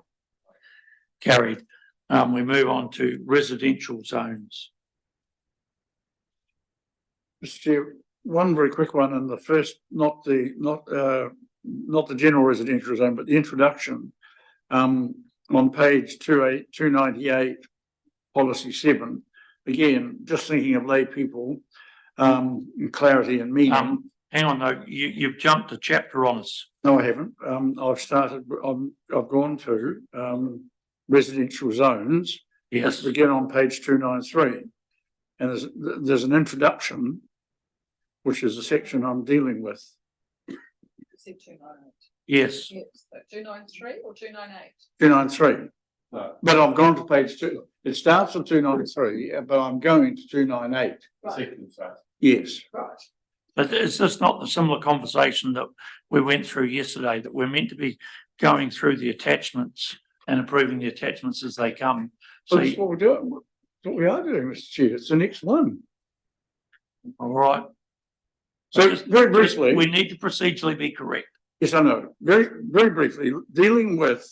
Carried. We move on to residential zones. Mr. Chair, one very quick one, and the first, not the general residential zone, but the introduction. On page 298, policy 7, again, just thinking of lay people, clarity and meaning. Hang on, though, you've jumped a chapter on us. No, I haven't. I've gone to, residential zones. Yes. Begin on page 293. And there's an introduction, which is the section I'm dealing with. See 298. Yes. Yes, so 293 or 298? 293. No. But I've gone to page 2. It starts at 293, but I'm going to 298. Right, Yes. right. But is this not the similar conversation that we went through yesterday, that we're meant to be going through the attachments and approving the attachments as they come? So So, that's what we're doing. That's what we are doing, Mr. Chair. It's the next one. all right. So Just- very briefly. We need to procedurally be correct. Yes, I know. Very briefly, dealing with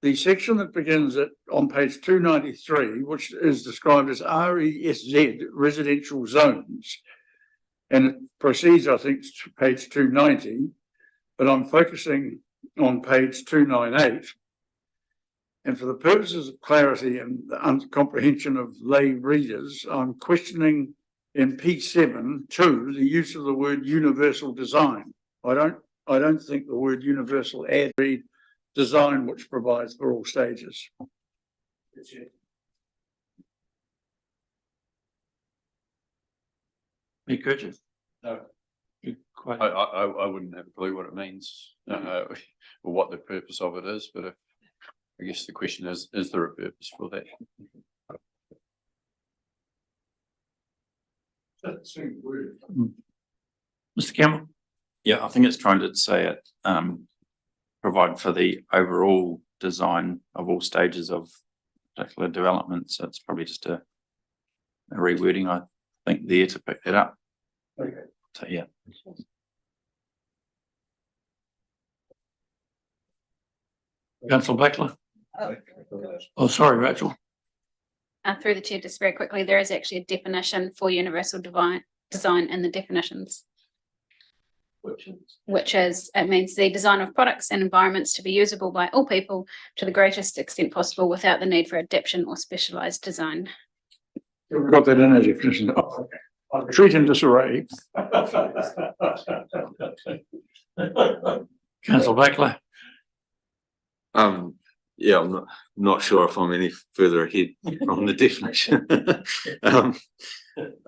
the section that begins on page 293, which is described as RESZ, residential zones. And it proceeds, I think, to page 290, but I'm focusing on page 298. And for the purposes of clarity and the comprehension of lay readers, I'm questioning in P7 too the use of the word universal design. I don't think the word universal adds design which provides for all stages. Me, could you? No. You quite. I wouldn't have a clue what it means, or what the purpose of it is, but I guess the question is there a purpose for that? Mr. Campbell? Yeah, I think it's trying to say it, provide for the overall design of all stages of particular development. So it's probably just a rewording, I think, there to pick that up. Okay. So, yeah. Councillor Blackler? Oh, Oh, sorry, Rachel. Through the chair, just very quickly, there is actually a definition for universal design in the definitions. Which is, it means the design of products and environments to be usable by all people to the greatest extent possible without the need for adaptation or specialised design. We've got that in our definition. Oh, okay. I'll retreat in disarray. Councillor Blackler? Yeah, I'm not sure if I'm any further ahead on the definition.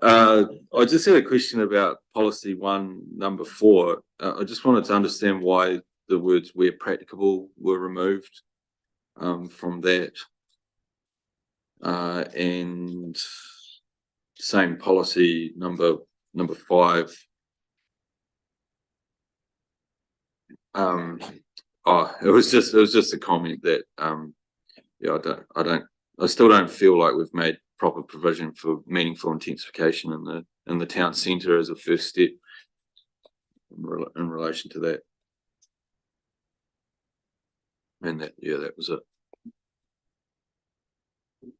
I just had a question about policy 1, number 4. I just wanted to understand why the words "where practicable" were removed from that. And same policy number 5. It was just a comment that yeah, I still don't feel like we've made proper provision for meaningful intensification in the town centre as a first step in relation to that. And that was it.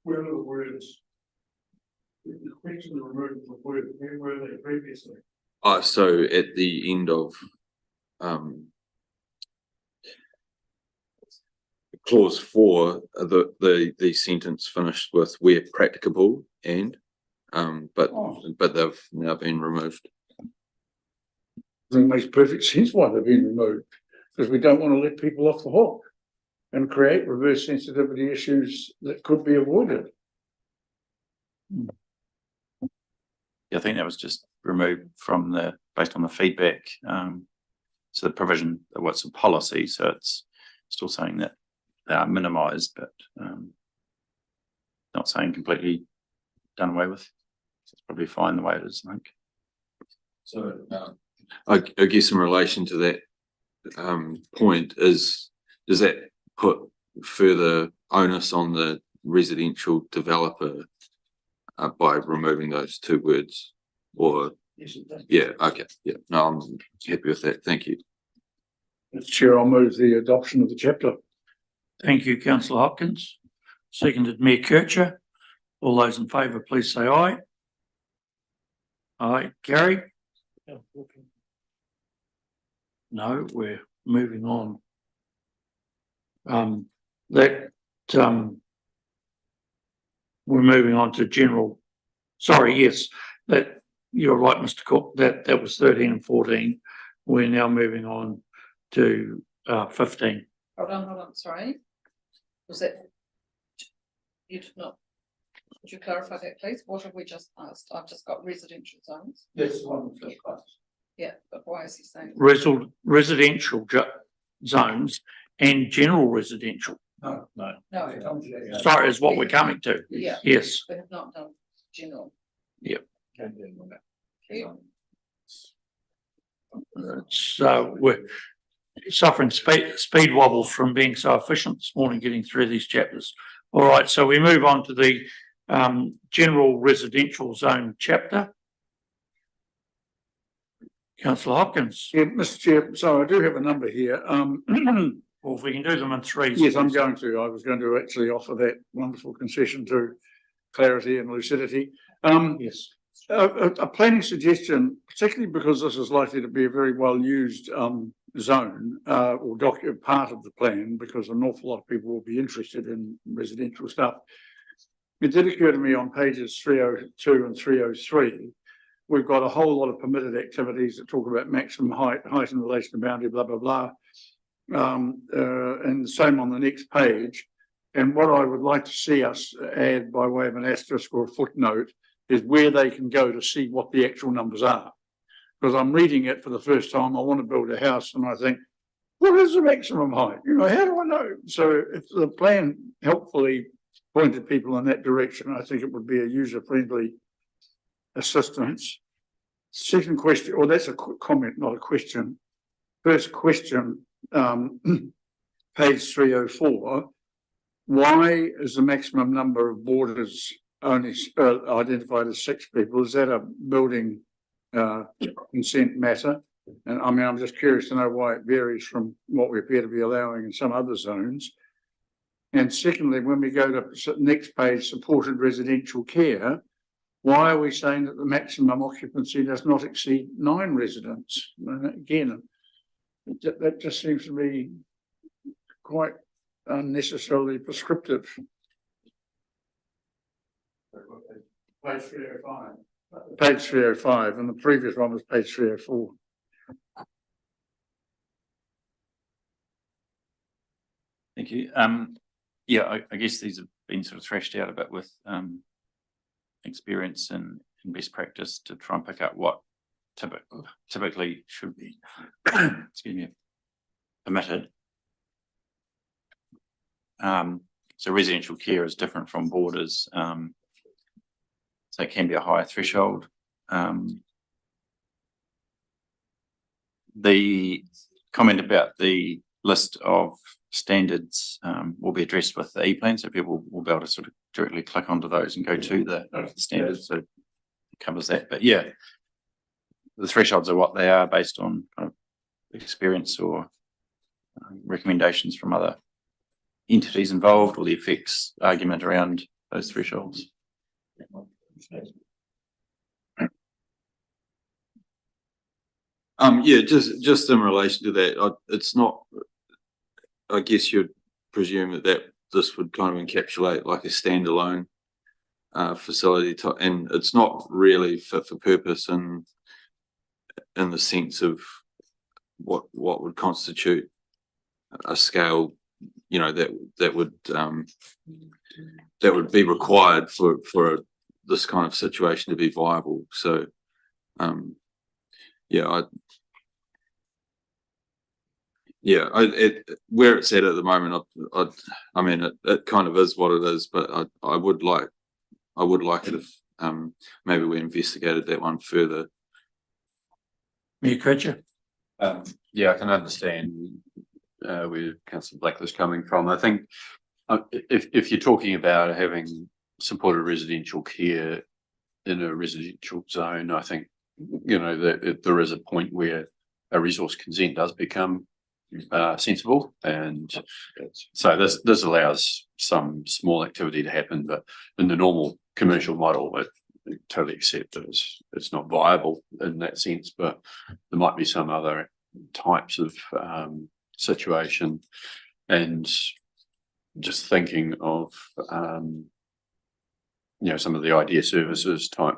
Where are the words? The question removed the word, where were they previously? So at the end of clause 4, the sentence finished with "where practicable" and but they've now been removed. I think it makes perfect sense why they've been removed, because we don't want to let people off the hook and create reverse sensitivity issues that could be avoided. Yeah, I think that was just removed from based on the feedback. So the provision of what's a policy, so it's still saying that they are minimised, but not saying completely done away with. So it's probably fine the way it is, I think. So I guess in relation to that point does that put further onus on the residential developer by removing those 2 words? Or Yes, it does. yeah, okay, yeah, no, I'm happy with that. Thank you. Mr. Chair, I'll move the adoption of the chapter. Thank you, councillor Hopkins. seconded Mayor Kircher. All those in favour, please say aye. Aye, Gary? No, we're moving on. We're moving on to general, sorry, yes, that, you're right, Mr. Cook, that was 13 and 14. We're now moving on to 15. Hold on, sorry. Was that? You did not, could you clarify that, please? What have we just asked? I've just got residential zones. That's the one first class. Yeah, but why is he saying? Residential zones and general residential. No. No, Sorry, is what we're coming to. yeah, Yes. we have not done general. So we're suffering speed wobble from being so efficient this morning getting through these chapters. All right, so we move on to the general residential zone chapter. Councillor Hopkins. Yeah, Mr. Chair, so I do have a number here. Well, if we can do them in threes. Yes, I'm going to. I was going to actually offer that wonderful concession to clarity and lucidity. Yes. A planning suggestion, particularly because this is likely to be a very well used zone or part of the plan, because an awful lot of people will be interested in residential stuff. It did occur to me on pages 302 and 303, we've got a whole lot of permitted activities that talk about maximum height in relation to boundary, blah, blah, blah. And the same on the next page. And what I would like to see us add by way of an asterisk or a footnote is where they can go to see what the actual numbers are. Because I'm reading it for the first time, I want to build a house and I think, what is the maximum height? You know, how do I know? So if the plan helpfully pointed people in that direction, I think it would be a user-friendly assistance. Second question, or that's a comment, not a question. First question, page 304. Why is the maximum number of boarders only identified as 6 people? Is that a building consent matter? And I mean, I'm just curious to know why it varies from what we appear to be allowing in some other zones. And secondly, when we go to next page, supported residential care, why are we saying that the maximum occupancy does not exceed 9 residents? And again, that just seems to be quite unnecessarily prescriptive. Page 305. Page 305, and the previous one was page 304. Thank you. Yeah, I guess these have been sort of thrashed out a bit with experience and best practice to try and pick up what typically should be excuse me, permitted. So residential care is different from boarders, so it can be a higher threshold. The comment about the list of standards will be addressed with the E-plan, so people will be able to sort of directly click onto those and go to the standards, so it covers that. But yeah, the thresholds are what they are based on kind of experience or recommendations from other entities involved, or the effects argument around those thresholds. Yeah, just in relation to that, it's not, I guess you'd presume that this would kind of encapsulate like a standalone facility, and it's not really fit for purpose in the sense of what would constitute a scale, you know, that would be required for this kind of situation to be viable. So where it's at the moment, I mean, it kind of is what it is, but I would like it if maybe we investigated that one further. Mayor Kircher? Yeah, I can understand where Councillor Blackley's coming from. I think if you're talking about having supported residential care in a residential zone, I think, you know, that there is a point where a resource consent does become sensible, and so this allows some small activity to happen, but in the normal commercial model, I totally accept that it's not viable in that sense, but there might be some other types of situation, and just thinking of some of the idea services type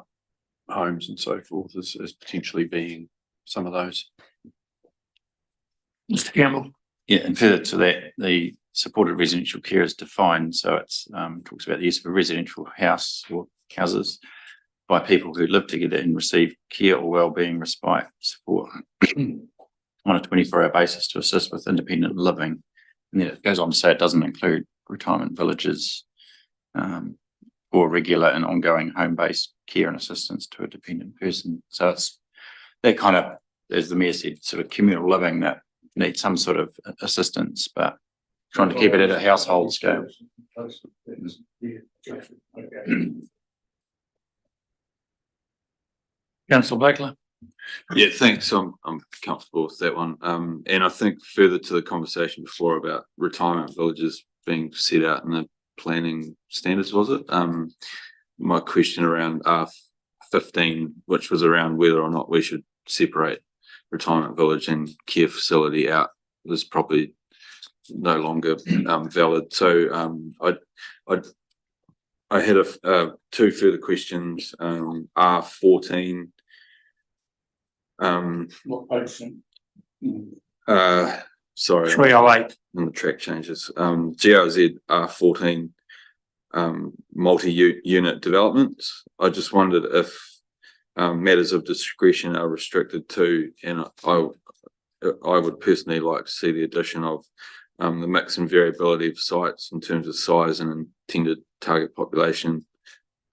homes and so forth as potentially being some of those. Mr. Campbell. Yeah, and further to that, the supported residential care is defined, so it's talks about the use of a residential house or houses by people who live together and receive care or wellbeing respite support on a 24-hour basis to assist with independent living. And then it goes on to say it doesn't include retirement villages or regular and ongoing home-based care and assistance to a dependent person. So it's that kind of, as the Mayor said, sort of communal living that needs some sort of assistance, but trying to keep it at a household scale. Councillor Baker. Yeah, thanks. I'm comfortable with that one. And I think further to the conversation before about retirement villages being set out in the planning standards, was it? My question around R15, which was around whether or not we should separate retirement village and care facility out, was probably no longer valid. So I had two further questions. R14. What page? Sorry. 308. And the track changes. GRZ R14 multi-unit developments. I just wondered if matters of discretion are restricted to, and I would personally like to see the addition of the mix and variability of sites in terms of size and intended target population,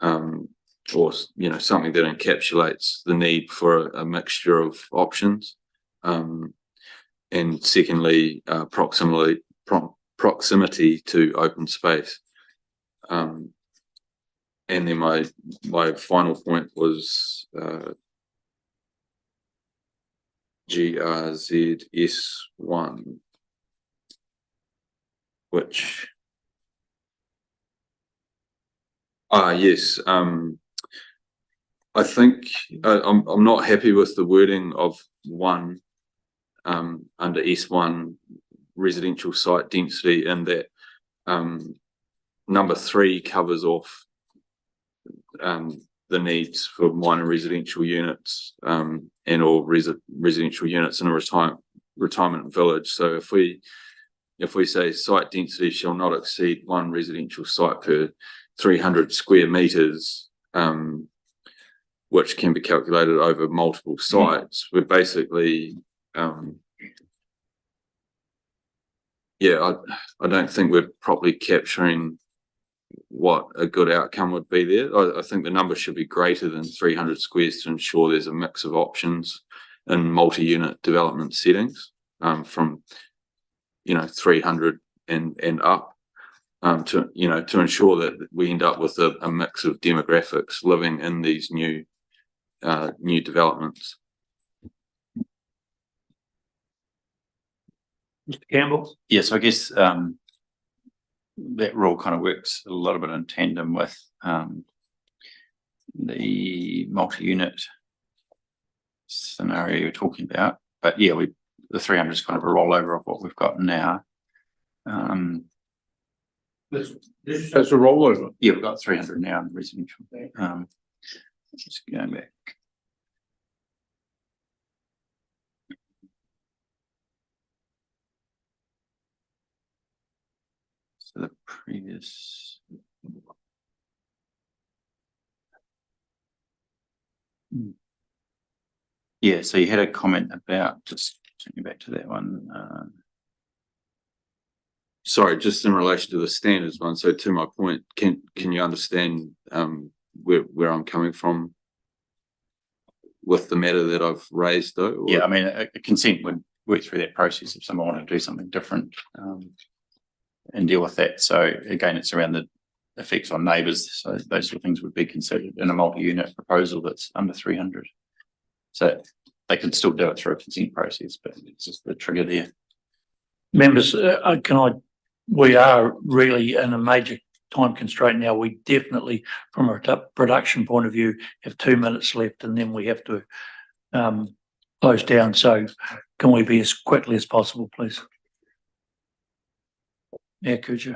or something that encapsulates the need for a mixture of options. And secondly, proximity to open space. And then my final point was GRZS1, which yes, I think I'm not happy with the wording of one under S1 residential site density, and that number 3 covers off the needs for minor residential units and or residential units in a retirement village. So if we say site density shall not exceed one residential site per 300 square meters, which can be calculated over multiple sites, we're basically I don't think we're properly capturing what a good outcome would be there. I think the number should be greater than 300 squares to ensure there's a mix of options in multi-unit development settings, from 300 and up, to ensure that we end up with a mix of demographics living in these new developments. Mr. Campbell. Yes, I guess that rule kind of works a little bit in tandem with the multi-unit scenario you're talking about. But yeah, the 300 is kind of a rollover of what we've got now. That's a rollover. Yeah, we've got 300 now in residential. Just going back. So the previous. Yeah, so you had a comment about, just taking back to that one. Sorry, just in relation to the standards one. So to my point, can you understand where I'm coming from with the matter that I've raised, though? Or? Yeah, I mean, a consent would work through that process if someone wanted to do something different and deal with that. So again, it's around the effects on neighbours. So those sort of things would be considered in a multi-unit proposal that's under 300. So they could still do it through a consent process, but it's just the trigger there. Members, we are really in a major time constraint now. We definitely, from a production point of view, have 2 minutes left and then we have to close down. So can we be as quickly as possible, please? Yeah, could you?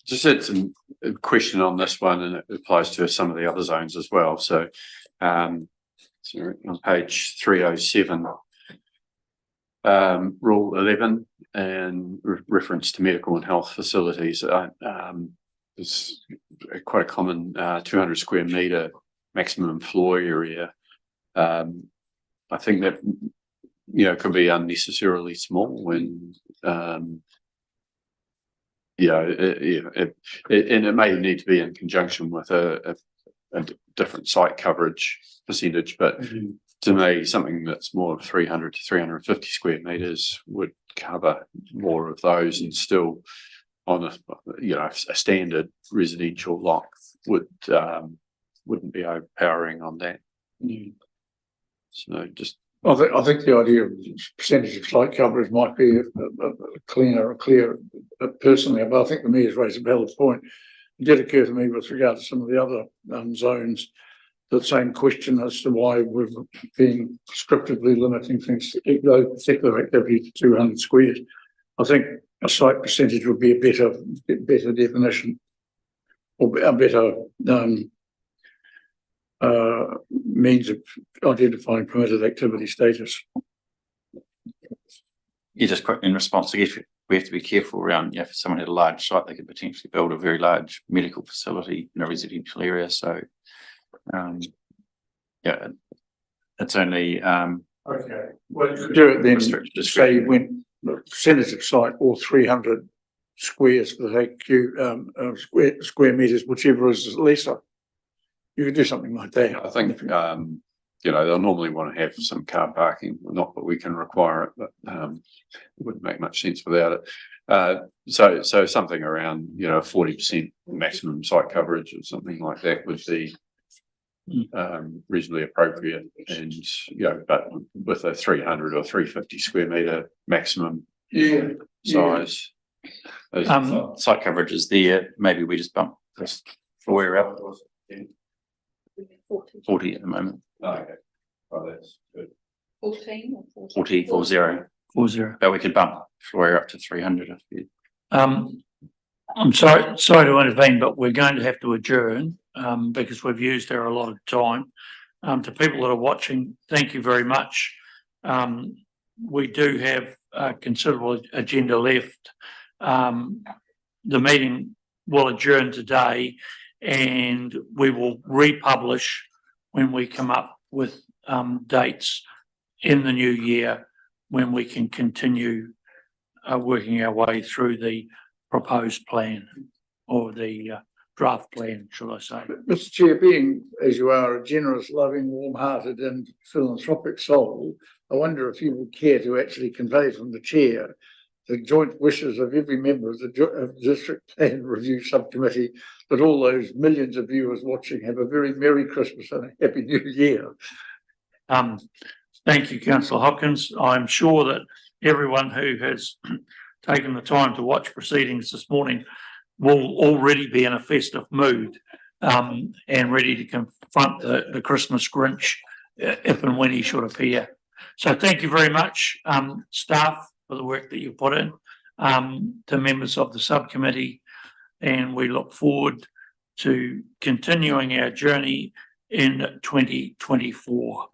Just had some question on this one, and it applies to some of the other zones as well. So, on page 307, rule 11 and reference to medical and health facilities. It's quite a common 200 square metre maximum floor area. I think that, you know, could be unnecessarily small when and it may need to be in conjunction with a different site coverage percentage, but to me, something that's more 300 to 350 square meters would cover more of those, and still on a standard residential lot wouldn't be overpowering on that. So just. I think the idea of percentage of site coverage might be clearer, personally, but I think the mayor's raised a valid point. It did occur to me with regard to some of the other zones, the same question as to why we're being prescriptively limiting things to particular activity to 200 squares. I think a site percentage would be a better definition, or a better means of identifying permitted activity status. Yeah, just quick in response, I guess we have to be careful around, if someone had a large site, they could potentially build a very large medical facility in a residential area. So, it's only okay. Well, you could do it then. Say you went percentage of site or 300 squares for the square meters, whichever is lesser. You could do something like that. I think they'll normally want to have some car parking. Not that we can require it, but it wouldn't make much sense without it. So something around 40% maximum site coverage or something like that would be reasonably appropriate, and but with a 300 or 350 square meter maximum size. Site coverage is there. Maybe we just bump this floor up. 40 at the moment. Oh, okay. Oh, that's good. 14 or 40. 40. But we could bump floor up to 300 if you. I'm sorry to intervene, but we're going to have to adjourn because we've used our allotted time. To people that are watching, thank you very much. We do have a considerable agenda left. The meeting will adjourn today, and we will republish when we come up with dates in the new year when we can continue working our way through the proposed plan, or the draft plan, should I say. Mr. Chair, being as you are a generous, loving, warm-hearted and philanthropic soul, I wonder if you would care to actually convey from the chair the joint wishes of every member of the District Plan Review Subcommittee that all those millions of viewers watching have a very Merry Christmas and a Happy New Year. Thank you, Councillor Hopkins. I'm sure that everyone who has taken the time to watch proceedings this morning will already be in a festive mood and ready to confront the Christmas Grinch if and when he should appear. So thank you very much, staff, for the work that you put in, to members of the subcommittee, and we look forward to continuing our journey in 2024.